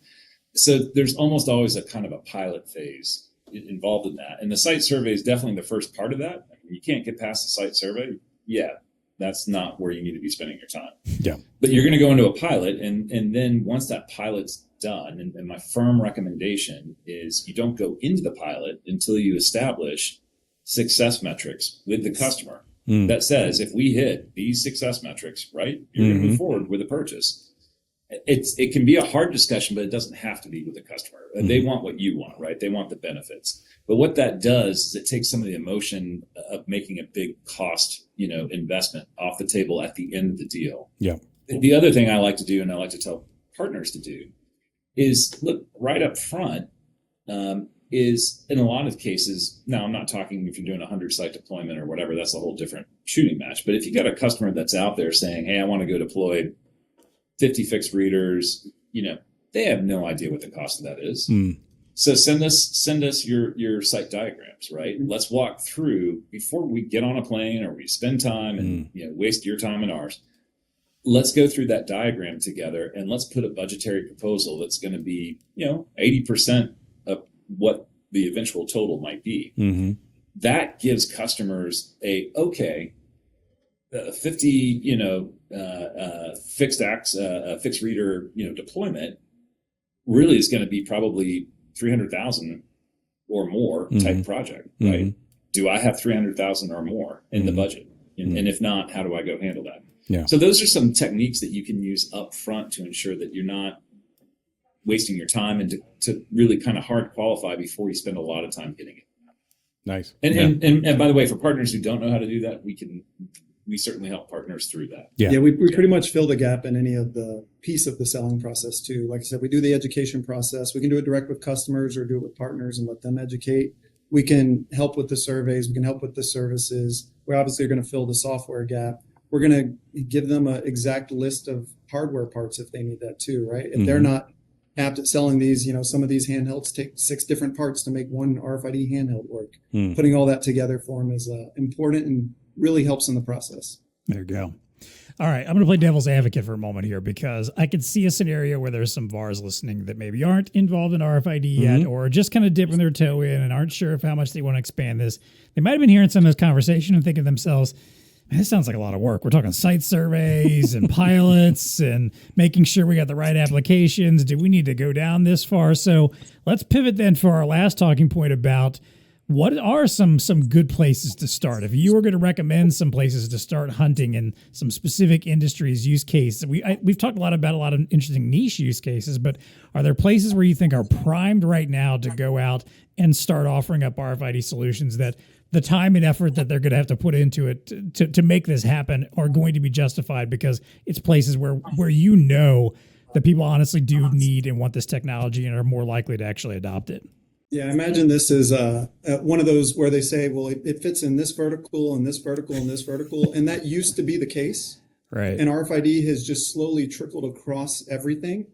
So there's almost always a kind of a pilot phase involved in that. And the site survey is definitely the first part of that. You can't get past the site survey. Yeah, that's not where you need to be spending your time. Yeah. But you're going to go into a pilot. And then once that pilot's done, and my firm recommendation is you don't go into the pilot until you establish success metrics with the customer that says, if we hit these success metrics, right, you're going to move forward with a purchase. It can be a hard discussion, but it doesn't have to be with the customer. They want what you want, right? They want the benefits. But what that does is it takes some of the emotion of making a big cost, investment off the table at the end of the deal. Yeah. The other thing I like to do, and I like to tell partners to do, is look right up front. Is in a lot of cases, now I'm not talking if you're doing a 100-site deployment or whatever, that's a whole different shooting match. But if you got a customer that's out there saying, hey, I want to go deploy 50 fixed readers, they have no idea what the cost of that is. So send us your site diagrams, right? Let's walk through before we get on a plane or we spend time and waste your time and ours. Let's go through that diagram together and let's put a budgetary proposal that's going to be 80% of what the eventual total might be. That gives customers a 50 fixed reader deployment really is going to be probably 300,000 or more type project, right? Do I have 300,000 or more in the budget? And if not, how do I go handle that? Yeah. So those are some techniques that you can use up front to ensure that you're not wasting your time and to really kind of hard qualify before you spend a lot of time getting it. Nice. And by the way, for partners who don't know how to do that, we certainly help partners through that. Yeah, we pretty much fill the gap in any of the piece of the selling process too. Like I said, we do the education process. We can do it direct with customers or do it with partners and let them educate. We can help with the surveys. We can help with the services. We're obviously going to fill the software gap. We're going to give them an exact list of hardware parts if they need that too, right? If they're not apt at selling these, some of these handhelds take 6 different parts to make one RFID handheld work. Putting all that together for them is important and really helps in the process. There you go. All right, I'm going to play devil's advocate for a moment here because I could see a scenario where there's some VARs listening that maybe aren't involved in RFID yet or just kind of dipping their toe in and aren't sure of how much they want to expand this. They might have been hearing some of this conversation and thinking to themselves, man, this sounds like a lot of work. We're talking site surveys and pilots and making sure we got the right applications. Do we need to go down this far? So let's pivot then for our last talking point about what are some good places to start? If you were going to recommend some places to start hunting in some specific industries, use cases, we've talked a lot of interesting niche use cases, but are there places where you think are primed right now to go out and start offering up RFID solutions that the time and effort that they're going to have to put into it to make this happen are going to be justified because it's places where that people honestly do need and want this technology and are more likely to actually adopt it? Yeah, I imagine this is one of those where they say, well, it fits in this vertical and this vertical and this vertical. And that used to be the case. Right. And RFID has just slowly trickled across everything.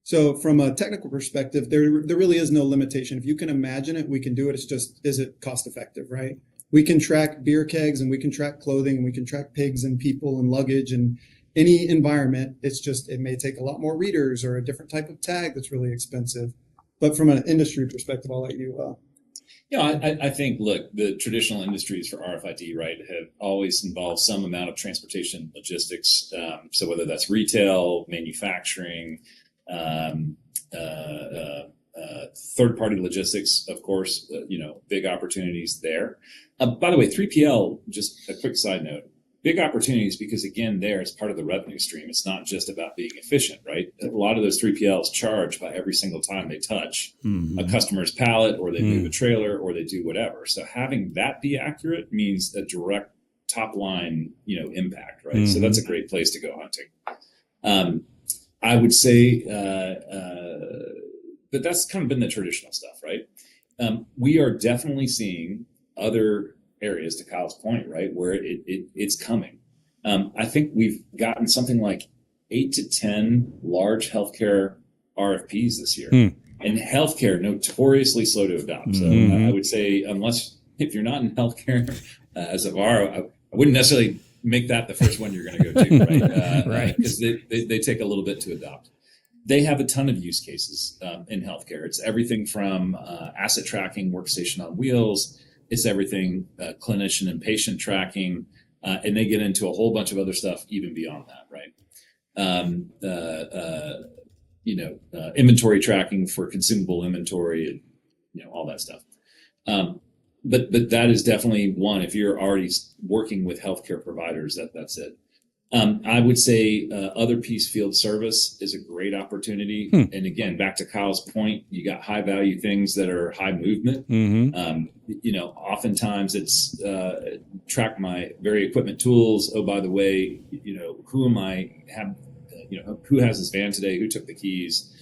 So from a technical perspective, there really is no limitation. If you can imagine it, we can do it. It's just, is it cost effective, right? We can track beer kegs and we can track clothing and we can track pigs and people and luggage and any environment. It's just, it may take a lot more readers or a different type of tag that's really expensive. But from an industry perspective, I'll let you. I think, look, the traditional industries for RFID, right, have always involved some amount of transportation logistics. So whether that's retail, manufacturing, third-party logistics, of course, big opportunities there. By the way, 3PL, just a quick side note, big opportunities because, again, there it's part of the revenue stream. It's not just about being efficient, right? A lot of those 3PLs charge by every single time they touch a customer's pallet, or they move a trailer, or they do whatever. So having that be accurate means a direct top line, impact, right? So that's a great place to go hunting. I would say, but that's kind of been the traditional stuff, right? We are definitely seeing other areas, to Kyle's point, right, where it's coming. I think we've gotten something like 8 to 10 large healthcare RFPs this year, and healthcare notoriously slow to adopt. So I would say, if you're not in healthcare as a VAR, I wouldn't necessarily make that the first one you're going to go to, right? Right, because they take a little bit to adopt. They have a ton of use cases in healthcare. It's everything from asset tracking, workstation on wheels. It's everything clinician and patient tracking, and they get into a whole bunch of other stuff even beyond that, right? Inventory tracking for consumable inventory, and all that stuff. But that is definitely one. If you're already working with healthcare providers, that's it. I would say other piece field service is a great opportunity. And again, back to Kyle's point, you got high value things that are high movement. Oftentimes it's track my very equipment tools. Oh, by the way, who am I? Who has this van today? Who took the keys?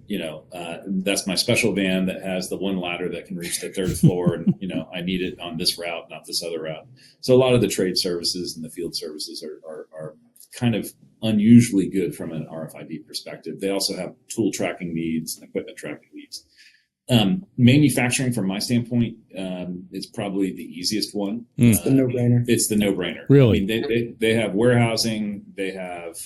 That's my special van that has the one ladder that can reach the third floor, and I need it on this route, not this other route. So a lot of the trade services and the field services are kind of unusually good from an RFID perspective. They also have tool tracking needs and equipment tracking needs. Manufacturing, from my standpoint, is probably the easiest one. It's the no-brainer. It's the no-brainer. Really? I mean, they have warehousing, they have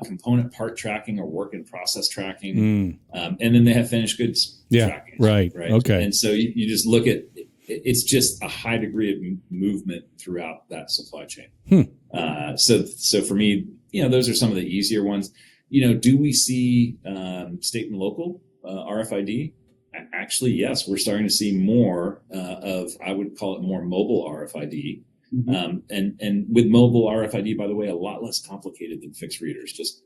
component part tracking or work in process tracking, and then they have finished goods tracking. Right. Okay. And so you just look at it's just a high degree of movement throughout that supply chain. So for me, those are some of the easier ones. Do we see state and local RFID? Actually, yes, we're starting to see more of, I would call it more mobile RFID. And with mobile RFID, by the way, a lot less complicated than fixed readers, just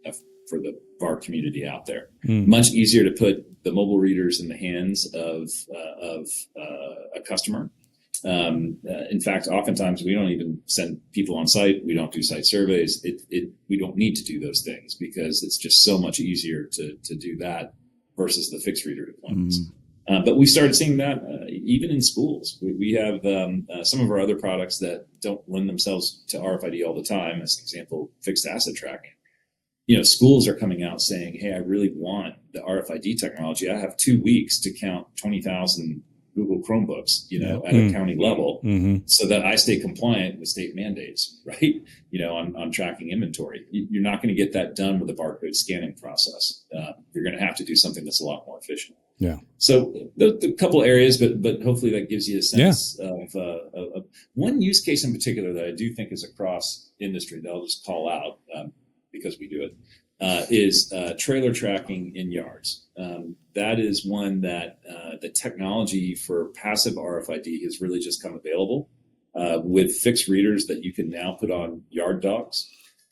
for the VAR community out there. Much easier to put the mobile readers in the hands of a customer. In fact, oftentimes we don't even send people on site. We don't do site surveys. We don't need to do those things because it's just so much easier to do that versus the fixed reader deployments. But we started seeing that even in schools. We have some of our other products that don't lend themselves to RFID all the time. As an example, fixed asset tracking. Schools are coming out saying, hey, I really want the RFID technology. I have 2 weeks to count 20,000 Google Chromebooks, at a county level so that I stay compliant with state mandates, right? On tracking inventory. You're not going to get that done with the barcode scanning process. You're going to have to do something that's a lot more efficient. Yeah. So a couple areas, but hopefully that gives you a sense of one use case in particular that I do think is across industry that I'll just call out because we do it, is trailer tracking in yards. That is one that the technology for passive RFID has really just come available with fixed readers that you can now put on yard dogs.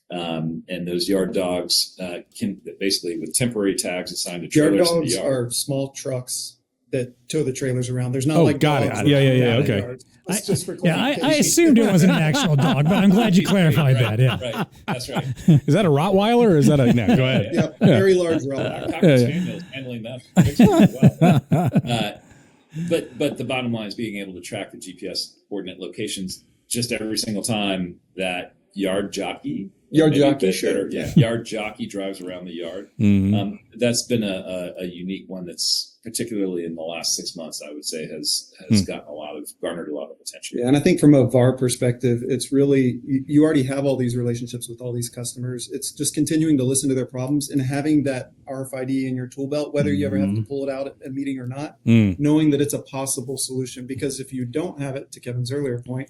And those yard dogs can basically, with temporary tags assigned to trailers. Yard dogs are small trucks that tow the trailers around. There's not got it. Yeah. Okay. Just for I assumed it wasn't an actual dog, but I'm glad you clarified that. Yeah, right. That's right. Is that a Rottweiler or is that a? No, go ahead. Yeah, very large Rottweiler. Handling that well. But the bottom line is being able to track the GPS coordinate locations just every single time that yard jockey drives around the yard. That's been a unique one that's particularly in the last 6 months, I would say, has garnered a lot of attention. Yeah, and I think from a VAR perspective, it's really, you already have all these relationships with all these customers. It's just continuing to listen to their problems and having that RFID in your tool belt, whether you ever have to pull it out at a meeting or not, knowing that it's a possible solution. Because if you don't have it, to Kevin's earlier point,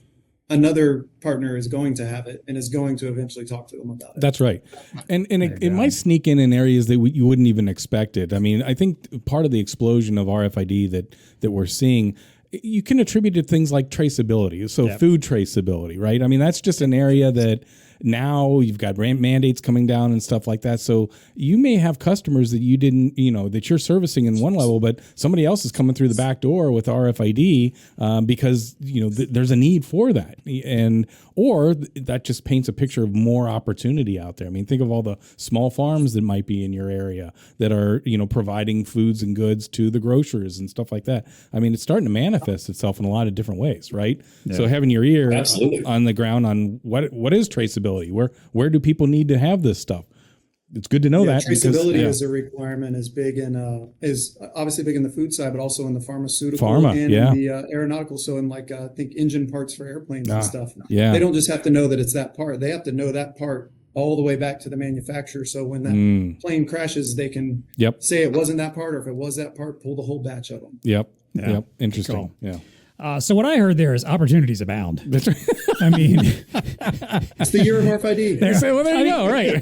another partner is going to have it and is going to eventually talk to them about it. That's right. And it might sneak in areas that you wouldn't even expect it. I mean, I think part of the explosion of RFID that we're seeing you can attribute it to things like traceability. So food traceability, right? I mean, that's just an area that now you've got mandates coming down and stuff like that. So you may have customers that you didn't, that you're servicing in one level, but somebody else is coming through the back door with RFID because, there's a need for that. Or that just paints a picture of more opportunity out there. I mean, think of all the small farms that might be in your area that are, providing foods and goods to the grocers and stuff like that. I mean, it's starting to manifest itself in a lot of different ways, right? Yeah. So having your ear on the ground on what is traceability, where do people need to have this stuff? It's good to know that traceability is a requirement, is obviously big in the food side, but also in the pharmaceutical and in the aeronautical. So in I think engine parts for airplanes and stuff. Yeah. They don't just have to know that it's that part. They have to know that part all the way back to the manufacturer. So when that plane crashes, they can say it wasn't that part, or if it was that part, pull the whole batch of them. Yep. Interesting. Cool. Yeah. So what I heard there is opportunities abound. I mean, it's the year of RFID. There you go. Right.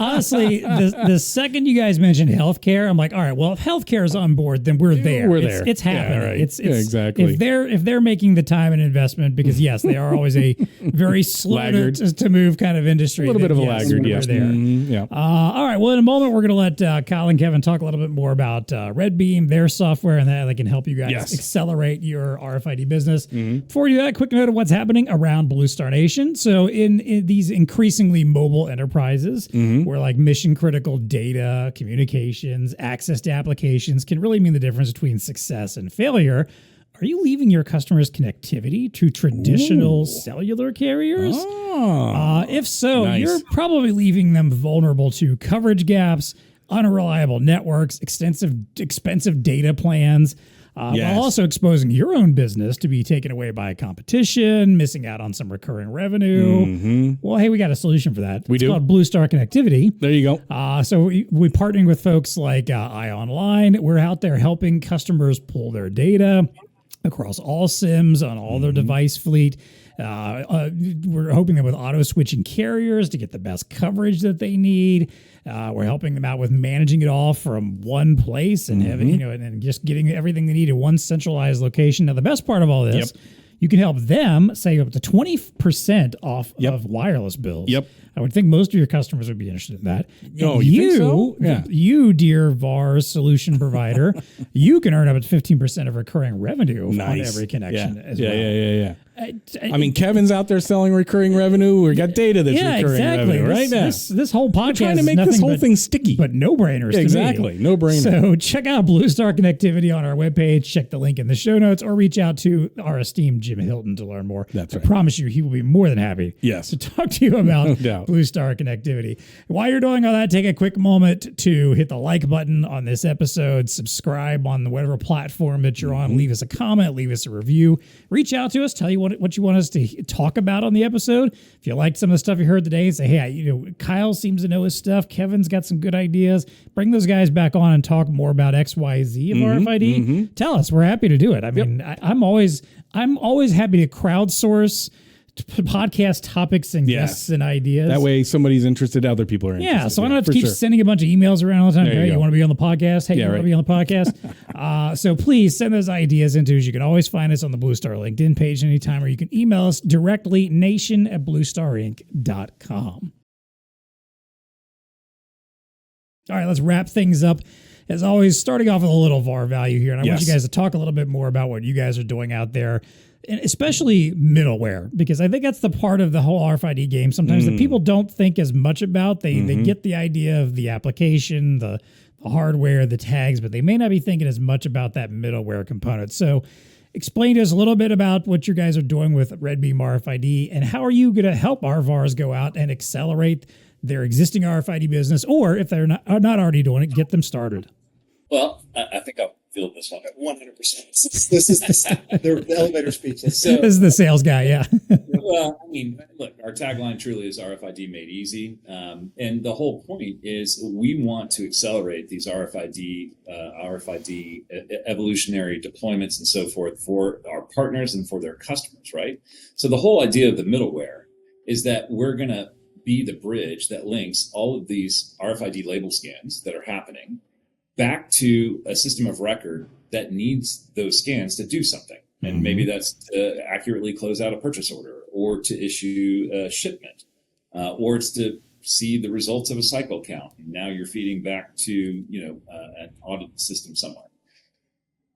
Honestly, the second you guys mentioned healthcare, I'm like, all right, well, if healthcare is on board, then we're there. We're there. It's happening. Yeah, right. It's exactly. If they're making the time and investment, because yes, they are always a very slow to move kind of industry. A little bit of a laggard. Yes. There. Yeah. All right. Well, in a moment, we're going to let Kyle and Kevin talk a little bit more about RedBeam, their software, and that they can help you guys accelerate your RFID business. Before we do that, a quick note of what's happening around BlueStar Nation. So in these increasingly mobile enterprises where mission critical data, communications, access to applications can really mean the difference between success and failure, are you leaving your customers connectivity to traditional cellular carriers? If so, you're probably leaving them vulnerable to coverage gaps, unreliable networks, expensive data plans, while also exposing your own business to be taken away by competition, missing out on some recurring revenue. Well, hey, we got a solution for that. It's called BlueStar Connectivity. There you go. So we're partnering with folks like iOnline. We're out there helping customers pull their data across all SIMs on all their device fleet. We're hoping that with auto switching carriers to get the best coverage that they need. We're helping them out with managing it all from one place and having, and just getting everything they need in one centralized location. Now, the best part of all this, you can help them save up to 20% off of wireless bills. I would think most of your customers would be interested in that. No, you think so? Yeah. You, dear VARs solution provider, you can earn up to 15% of recurring revenue on every connection as well. Yeah. I mean, Kevin's out there selling recurring revenue. We got data that's recurring revenue, right? This whole podcast We're trying to make this whole thing sticky. But no-brainers Exactly, no-brainer. So check out BlueStar Connectivity on our webpage. Check the link in the show notes or reach out to our esteemed Jim Hilton to learn more. That's right. I promise you he will be more than happy to talk to you about BlueStar Connectivity. While you're doing all that, take a quick moment to hit the like button on this episode, subscribe on whatever platform that you're on, leave us a comment, leave us a review, reach out to us, tell you what you want us to talk about on the episode. If you liked some of the stuff you heard today, say, hey, Kyle seems to know his stuff. Kevin's got some good ideas. Bring those guys back on and talk more about XYZ of RFID. Tell us. We're happy to do it. I mean, I'm always happy to crowdsource podcast topics and guests and ideas. That way somebody's interested, other people are interested. Yeah, so I don't have to keep sending a bunch of emails around all the time. Hey, you want to be on the podcast? Hey, you want to be on the podcast? So please send those ideas into us. You can always find us on the BlueStar LinkedIn page anytime, or you can email us directly, nation@bluestarinc.com. All right, let's wrap things up. As always, starting off with a little VAR value here. And I want you guys to talk a little bit more about what you guys are doing out there, and especially middleware, because I think that's the part of the whole RFID game sometimes that people don't think as much about. They get the idea of the application, the hardware, the tags, but they may not be thinking as much about that middleware component. So explain to us a little bit about what you guys are doing with RedBeam RFID, and how are you going to help our VARs go out and accelerate their existing RFID business, or if they're not already doing it, get them started. Well, I think I'll field this one. 100%. This is the elevator speech. This is the sales guy, yeah. Well, I mean, look, our tagline truly is RFID made easy. And the whole point is we want to accelerate these RFID evolutionary deployments and so forth for our partners and for their customers, right? So the whole idea of the middleware is that we're going to be the bridge that links all of these RFID label scans that are happening back to a system of record that needs those scans to do something. And maybe that's to accurately close out a purchase order, or to issue a shipment, or it's to see the results of a cycle count. And now you're feeding back to, an audit system somewhere.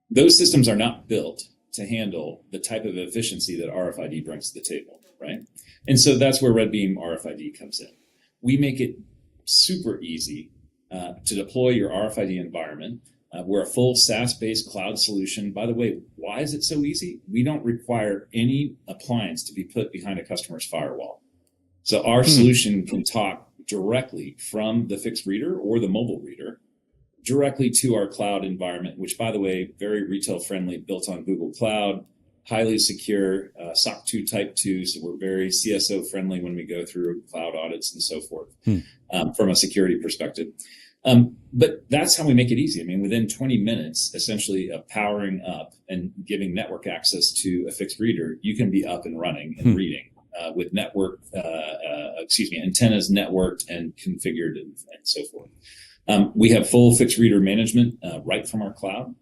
Those systems are not built to handle the type of efficiency that RFID brings to the table, right? And so that's where RedBeam RFID comes in. We make it super easy to deploy your RFID environment. We're a full SaaS-based cloud solution. By the way, why is it so easy? We don't require any appliance to be put behind a customer's firewall. So our solution can talk directly from the fixed reader or the mobile reader directly to our cloud environment, which, by the way, very retail friendly, built on Google Cloud, highly secure, SOC 2 Type 2. So we're very CSO friendly when we go through cloud audits and so forth from a security perspective. But that's how we make it easy. I mean, within 20 minutes, essentially, of powering up and giving network access to a fixed reader, you can be up and running and reading with antennas networked and configured and so forth. We have full fixed reader management right from our cloud.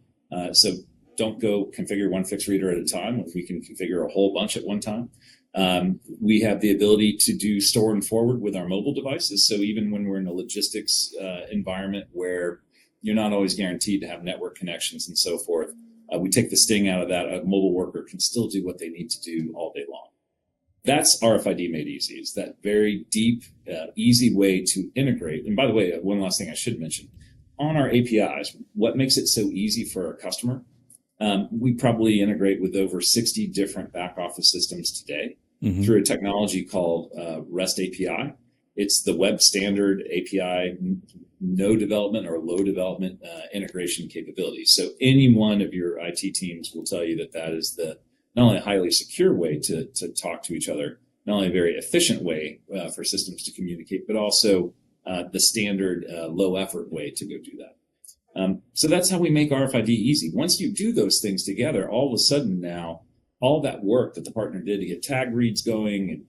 So don't go configure one fixed reader at a time. If we can configure a whole bunch at one time. We have the ability to do store and forward with our mobile devices. So even when we're in a logistics environment where you're not always guaranteed to have network connections and so forth, we take the sting out of that. A mobile worker can still do what they need to do all day long. That's RFID made easy. It's that very deep, easy way to integrate. And by the way, one last thing I should mention. On our APIs, what makes it so easy for our customer? We probably integrate with over 60 different back office systems today through a technology called REST API. It's the web standard API, no development or low development integration capability. So any one of your IT teams will tell you that that is the not only a highly secure way to talk to each other, not only a very efficient way for systems to communicate, but also the standard low effort way to go do that. So that's how we make RFID easy. Once you do those things together, all of a sudden now, all that work that the partner did to get tag reads going and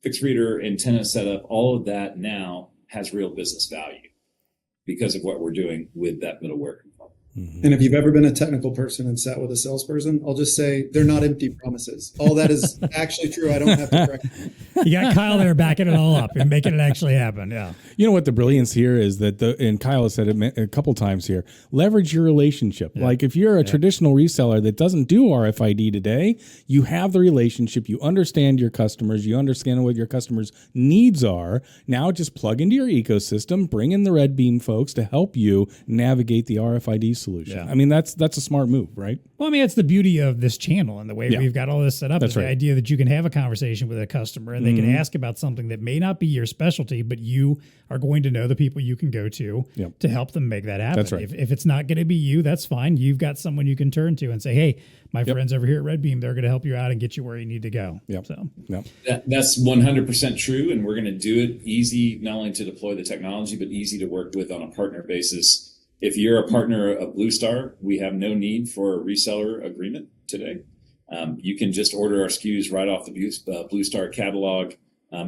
fixed reader antenna setup, all of that now has real business value because of what we're doing with that middleware component. And if you've ever been a technical person and sat with a salesperson, I'll just say they're not empty promises. All that is actually true. I don't have to correct you. You got Kyle there backing it all up and making it actually happen. Yeah. You know what the brilliance here is that, and Kyle has said it a couple times here, leverage your relationship. Yeah. Like if you're a traditional reseller that doesn't do RFID today, you have the relationship, you understand your customers, you understand what your customers' needs are. Now just plug into your ecosystem, bring in the RedBeam folks to help you navigate the RFID solution. Yeah. I mean, that's a smart move, right? Well, I mean, it's the beauty of this channel and the way we've got all this set up. That's the idea that you can have a conversation with a customer and they can ask about something that may not be your specialty, but you are going to know the people you can go to help them make that happen. That's right. If it's not going to be you, that's fine. You've got someone you can turn to and say, hey, my friends over here at RedBeam, they're going to help you out and get you where you need to go. Yep. So that's 100% true. And we're going to do it easy, not only to deploy the technology, but easy to work with on a partner basis. If you're a partner of BlueStar, we have no need for a reseller agreement today. You can just order our SKUs right off the BlueStar catalog.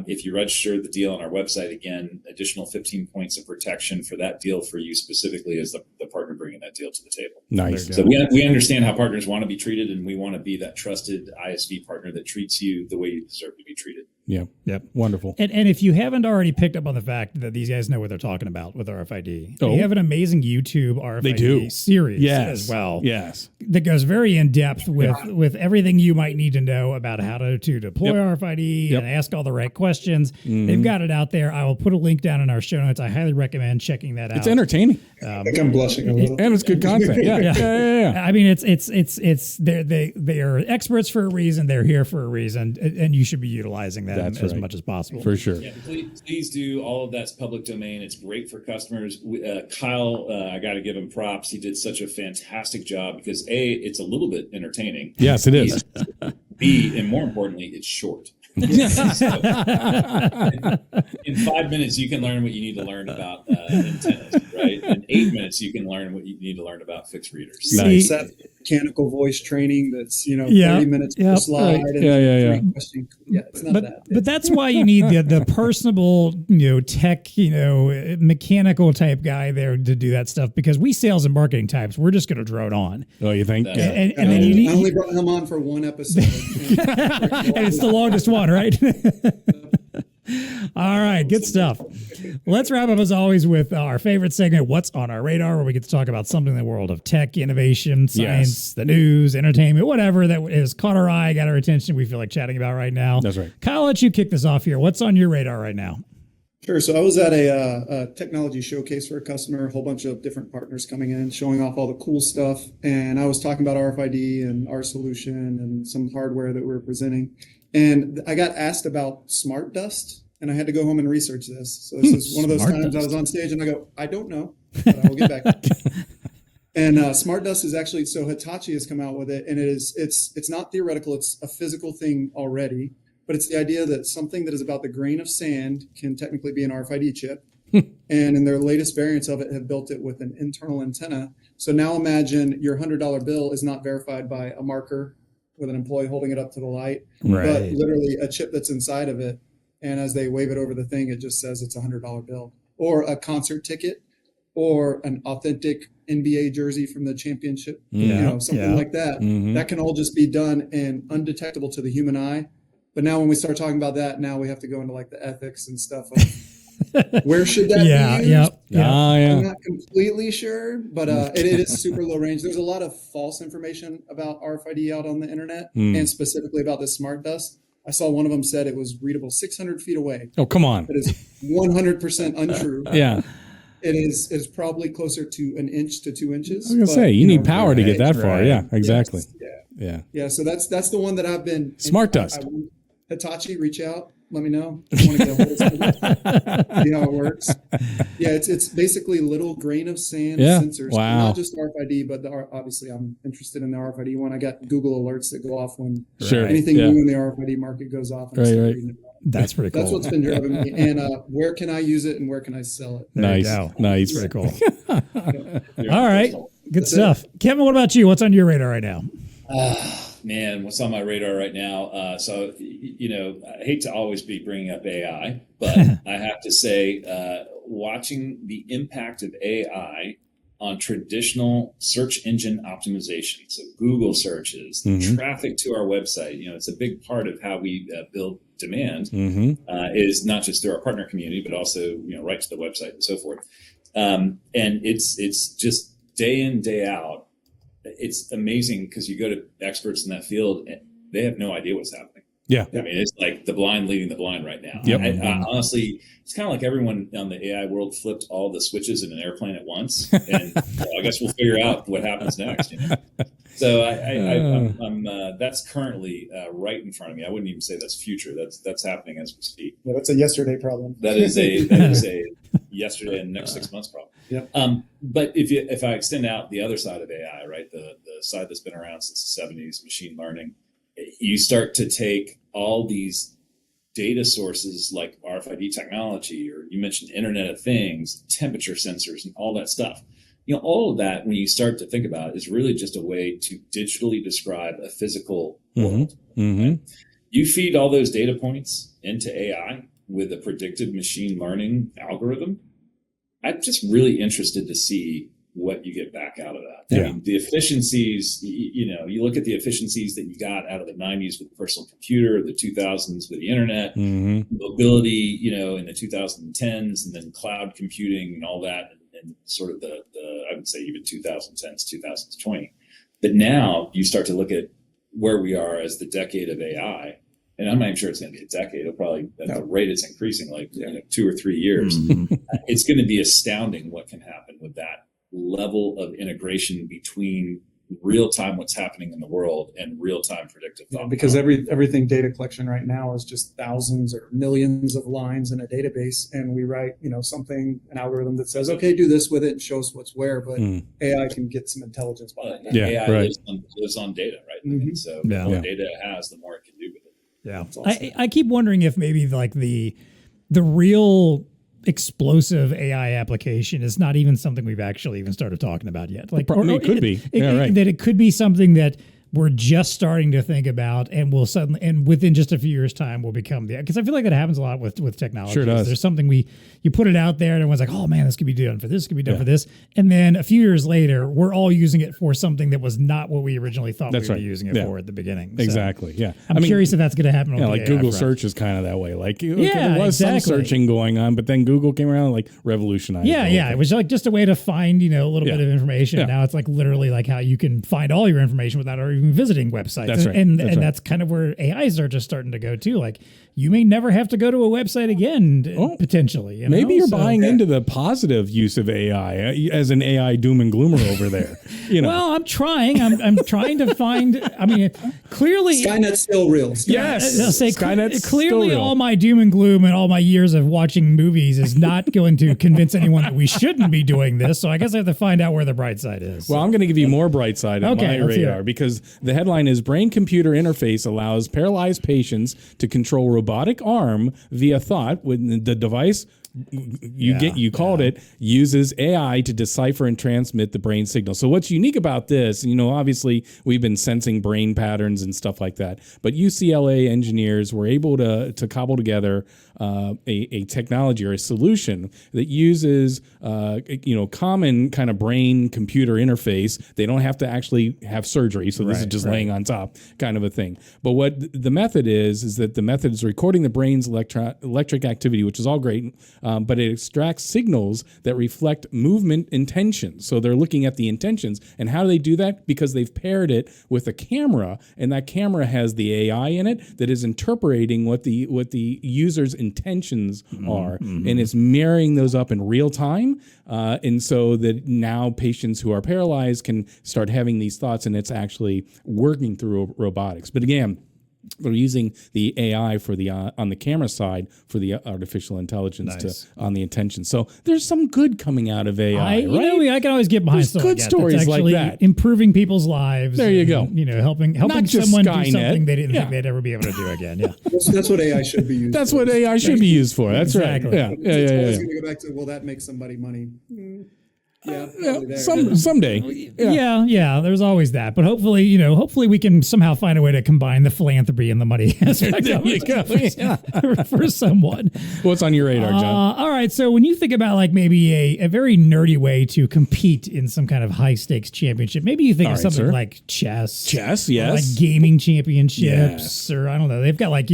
If you register the deal on our website, again, additional 15 points of protection for that deal for you specifically as the partner bringing that deal to the table. Nice. So we understand how partners want to be treated, and we want to be that trusted ISV partner that treats you the way you deserve to be treated. Yeah. Yep. Wonderful. And if you haven't already picked up on the fact that these guys know what they're talking about with RFID, they have an amazing YouTube RFID series as well. Yes. That goes very in depth with everything you might need to know about how to deploy RFID and ask all the right questions. They've got it out there. I will put a link down in our show notes. I highly recommend checking that out. It's entertaining. I think I'm blushing a little. And it's good content. Yeah. I mean, it's they are experts for a reason. They're here for a reason, and you should be utilizing that as much as possible. For sure. Yeah, please do. All of that's public domain. It's great for customers. Kyle, I got to give him props. He did such a fantastic job because A, it's a little bit entertaining. Yes, it is. B, and more importantly, it's short. So, in 5 minutes, you can learn what you need to learn about antennas, right? In 8 minutes, you can learn what you need to learn about fixed readers. Nice. mechanical voice training that's 30 minutes per Yep. slide. Right. And it's not that. But that's why you need the personable, tech, mechanical type guy there to do that stuff, because we sales and marketing types, we're just going to drone on. Oh, you think? Yeah. And then you need, I only brought him on for one episode. and it's the longest one, right? All right, good stuff. Let's wrap up as always with our favorite segment, What's on Our Radar, where we get to talk about something in the world of tech, innovation, science, the news, entertainment, whatever that has caught our eye, got our attention, we feel like chatting about right now. That's right. Kyle, I'll let you kick this off here. What's on your radar right now? Sure. So I was at a technology showcase for a customer, a whole bunch of different partners coming in, showing off all the cool stuff. And I was talking about RFID and our solution and some hardware that we were presenting. And I got asked about smart dust, and I had to go home and research this. So this is one of those times I was on stage and I go, I don't know, but I will get back. And smart dust is actually, so Hitachi has come out with it, and it's not theoretical. It's a physical thing already, but it's the idea that something that is about the grain of sand can technically be an RFID chip. And in their latest variants of it have built it with an internal antenna. So now imagine your $100 bill is not verified by a marker with an employee holding it up to the light, but literally a chip that's inside of it. And as they wave it over the thing, it just says it's a $100 bill, or a concert ticket, or an authentic NBA jersey from the championship, something like that. Mm-hmm. That can all just be done and undetectable to the human eye. But now when we start talking about that, now we have to go into like the ethics and stuff. Where should that be used? I'm not completely sure, but it is super low range. There's a lot of false information about RFID out on the internet, and specifically about this smart dust. I saw one of them said it was readable 600 feet away. Oh, come on. That is 100% untrue. Yeah. It's probably closer to an inch to 2 inches. I was going to say, you need power to get that far. Yeah, exactly. Yes, yeah. So that's the one that I've been. Smart dust. Hitachi, reach out. Let me know. I want to get a hold of something. See how it works. Yeah, it's basically little grain of sand sensors. Wow. Not just RFID, but obviously I'm interested in the RFID one. I got Google alerts that go off when anything new in the RFID market goes off. And That's pretty cool. That's what's been driving me. And where can I use it and where can I sell it? Nice. That's pretty cool. All right. Good stuff. Kevin, what about you? What's on your radar right now? Man, what's on my radar right now? So, I hate to always be bringing up AI, but I have to say, watching the impact of AI on traditional search engine optimization. So Google searches, traffic to our website, it's a big part of how we build demand, is not just through our partner community, but also, right to the website and so forth. And it's just day in, day out. It's amazing because you go to experts in that field and they have no idea what's happening. Yeah. I mean, it's like the blind leading the blind right now. Yep. I honestly, it's kind of like everyone on the AI world flipped all the switches in an airplane at once. And I guess we'll figure out what happens next. So I'm that's currently right in front of me. I wouldn't even say that's future. That's happening as we speak. Yeah, that's a yesterday problem. That is a yesterday and next 6 months problem. Yeah. But if I extend out the other side of AI, right, the side that's been around since the 70s, machine learning, you start to take all these data sources like RFID technology, or you mentioned Internet of Things, temperature sensors, and all that stuff. All of that, when you start to think about it, is really just a way to digitally describe a physical world. Right? You feed all those data points into AI with a predictive machine learning algorithm. I'm just really interested to see what you get back out of that. I mean, the efficiencies, you look at the efficiencies that you got out of the 90s with the personal computer, the 2000s with the internet, mobility, in the 2010s, and then cloud computing and all that, and sort of the I would say even 2010s, 2020. But now you start to look at where we are as the decade of AI. And I'm not even sure it's going to be a decade. It'll probably, at the rate it's increasing, 2 or 3 years. It's going to be astounding what can happen with that level of integration between real-time what's happening in the world and real-time predictive thought. Because everything data collection right now is just thousands or millions of lines in a database, and we write an algorithm that says, okay, do this with it and show us what's where, but AI can get some intelligence behind that. AI lives on data, right? And so the more data it has, the more it can do with it. Yeah. Awesome. I keep wondering if maybe like the real explosive AI application is not even something we've actually even started talking about yet. Like, it could be. Right. That it could be something that we're just starting to think about, and will suddenly, and within just a few years' time, will become because I feel like that happens a lot with technology. Sure does. There's something you put it out there, and everyone's like, "Oh man, this could be done for this, could be done for this," and then a few years later, we're all using it for something that was not what we originally thought we were using it for at the beginning. So Exactly. Yeah. I'm curious if that's going to happen. Yeah, like Google search is kind of that way. Like, there was some searching going on, but then Google came around and like revolutionized. Yeah. It was like just a way to find a little bit of information. Now it's like literally like how you can find all your information without even visiting websites. That's right. And that's kind of where AIs are just starting to go too. Like, you may never have to go to a website again, potentially. Maybe you're buying into the positive use of AI as an AI doom and gloomer over there. Well, I'm trying. I'm trying to find. I mean, clearly, Skynet's still real. Yes, I'll say Skynet's clearly still real. all my doom and gloom and all my years of watching movies is not going to convince anyone that we shouldn't be doing this. So I guess I have to find out where the bright side is. Well, I'm going to give you more bright side on my radar, hear. because the headline is brain-computer interface allows paralyzed patients to control robotic arm via thought when the device you called it uses AI to decipher and transmit the brain signal. So what's unique about this, obviously we've been sensing brain patterns and stuff like that, but UCLA engineers were able to cobble together a technology or a solution that uses common kind of brain computer interface. They don't have to actually have surgery, so this is just laying on top kind of a thing. But what the method is that the method is recording the brain's electric activity, which is all great. But it extracts signals that reflect movement intentions. So they're looking at the intentions. And how do they do that? Because they've paired it with a camera, and that camera has the AI in it that is interpreting what the user's intentions are. And it's marrying those up in real time. And so that now patients who are paralyzed can start having these thoughts, and it's actually working through robotics. But again, we're using the AI for the on the camera side for the artificial intelligence on the intention. So there's some good coming out of AI, right? I can always get behind there's good stories like that, improving people's lives. There you go. Helping someone do something they didn't think they'd ever be able to do again. Yeah, that's what AI should be used. That's what AI should be used for. That's exactly. right. Yeah. It's going to go back to that makes somebody money. Someday. Yeah. There's always that, but hopefully we can somehow find a way to combine the philanthropy and the money aspect there you go. for someone. What's on your radar, John? All right, so when you think about like maybe a very nerdy way to compete in some kind of high stakes championship, maybe you think of something like chess, yes, like gaming championships, or I don't know. They've got like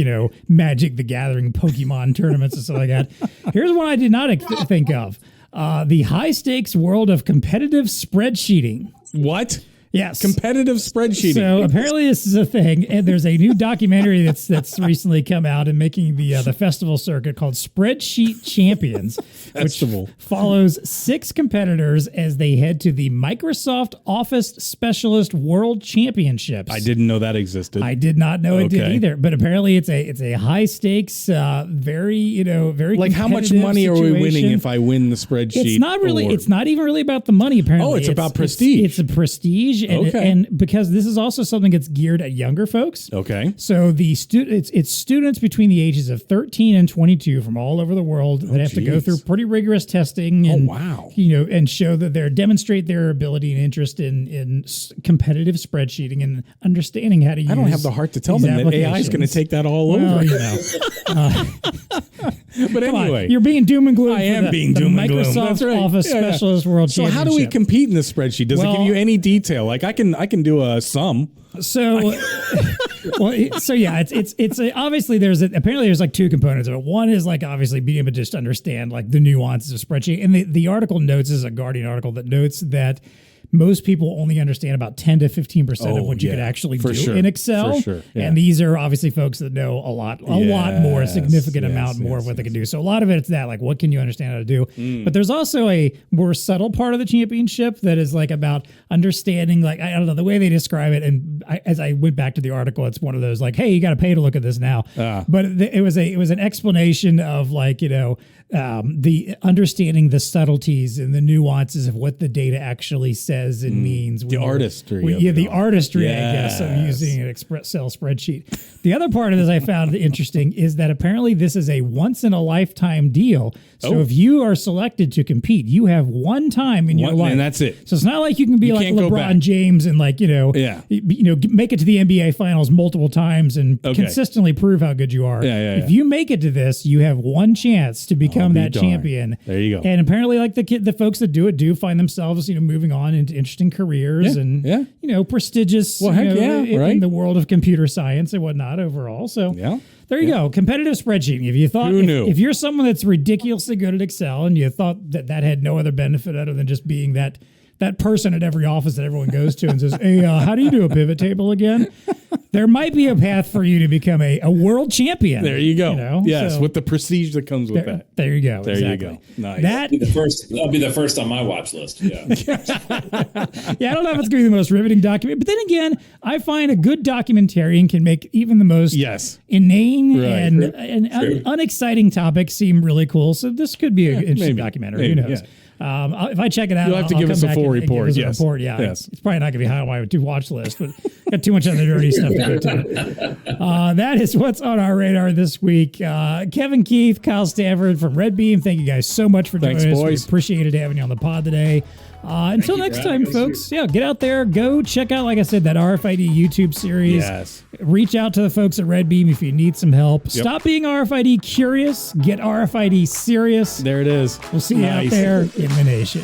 Magic the Gathering, Pokemon tournaments and stuff like that. Here's one I did not think of. The high-stakes world of competitive spreadsheeting. What? Yes. Competitive spreadsheeting. So apparently this is a thing, and there's a new documentary that's recently come out and making the festival circuit called Spreadsheet Champions, which follows 6 competitors as they head to the Microsoft Office Specialist World Championships. I didn't know that existed. I did not know it did either, but apparently it's a high stakes, very very like how much money situation. Are we winning if I win the spreadsheet? It's not really. award? It's not even really about the money. Apparently, it's about prestige. It's a prestige. And because this is also something that's geared at younger folks. Okay. So it's students between the ages of 13 and 22 from all over the world that have to go through pretty rigorous testing and and show that they demonstrate their ability and interest in competitive spreadsheeting and understanding how to use. I don't have the heart to tell them that AI is going to take that all over. But anyway, you're being doom and gloom. I am being doom and gloom. That's right. Office Specialist World Championship. So how do we compete in this spreadsheet? Does it give you any detail? Like I can do a sum. So, it's obviously there's like 2 components of it. One is like obviously being able to just understand like the nuances of spreadsheet, and the article notes is a Guardian article that notes that most people only understand about 10 to 15% of what you could actually do in Excel. And these are obviously folks that know a lot more, a significant amount more of what they can do. So a lot of it's that, like, what can you understand how to do? But there's also a more subtle part of the championship that is like about understanding, like, I don't know, the way they describe it. And as I went back to the article, it's one of those like, hey, you got to pay to look at this now. But it was an explanation of like, the understanding the subtleties and the nuances of what the data actually says says and means. The artistry. The artistry, I guess, of using an Excel spreadsheet. The other part of this I found interesting is that apparently this is a once-in-a-lifetime deal. So if you are selected to compete, you have one time in your life. And that's it. So it's not like you can be like LeBron James and make it to the NBA Finals multiple times and consistently prove how good you are. If you make it to this, you have one chance to become that champion. There you go. And apparently, like the folks that do it do find themselves, moving on into interesting careers and prestigious. In the world of computer science and whatnot overall. So there you go. Competitive spreadsheet. If you thought if you're someone that's ridiculously good at Excel and you thought that had no other benefit other than just being that person at every office that everyone goes to and says, hey, how do you do a pivot table again? There might be a path for you to become a world champion. There you go. Yes, with the prestige that comes with that. There you go. There you go. Nice. That'll be the first on my watch list. Yeah. I don't know if it's going to be the most riveting document, but then again, I find a good documentarian can make even the most inane and unexciting topics seem really cool. So this could be an interesting documentary. Who knows? If I check it out, you'll have to give us a full report. Yes. It's probably not going to be high on my watch list, but got too much other dirty stuff to go to. That is what's on our radar this week. Kevin Keith, Kyle Stanford from RedBeam. Thank you guys so much for joining us. Boys. We appreciated having you on the pod today. Until next time, folks, get out there, go check out, like I said, that RFID YouTube series. Yes. Reach out to the folks at RedBeam if you need some help. Stop being RFID-curious. Get RFID-serious. There it is. We'll see you out there in the nation.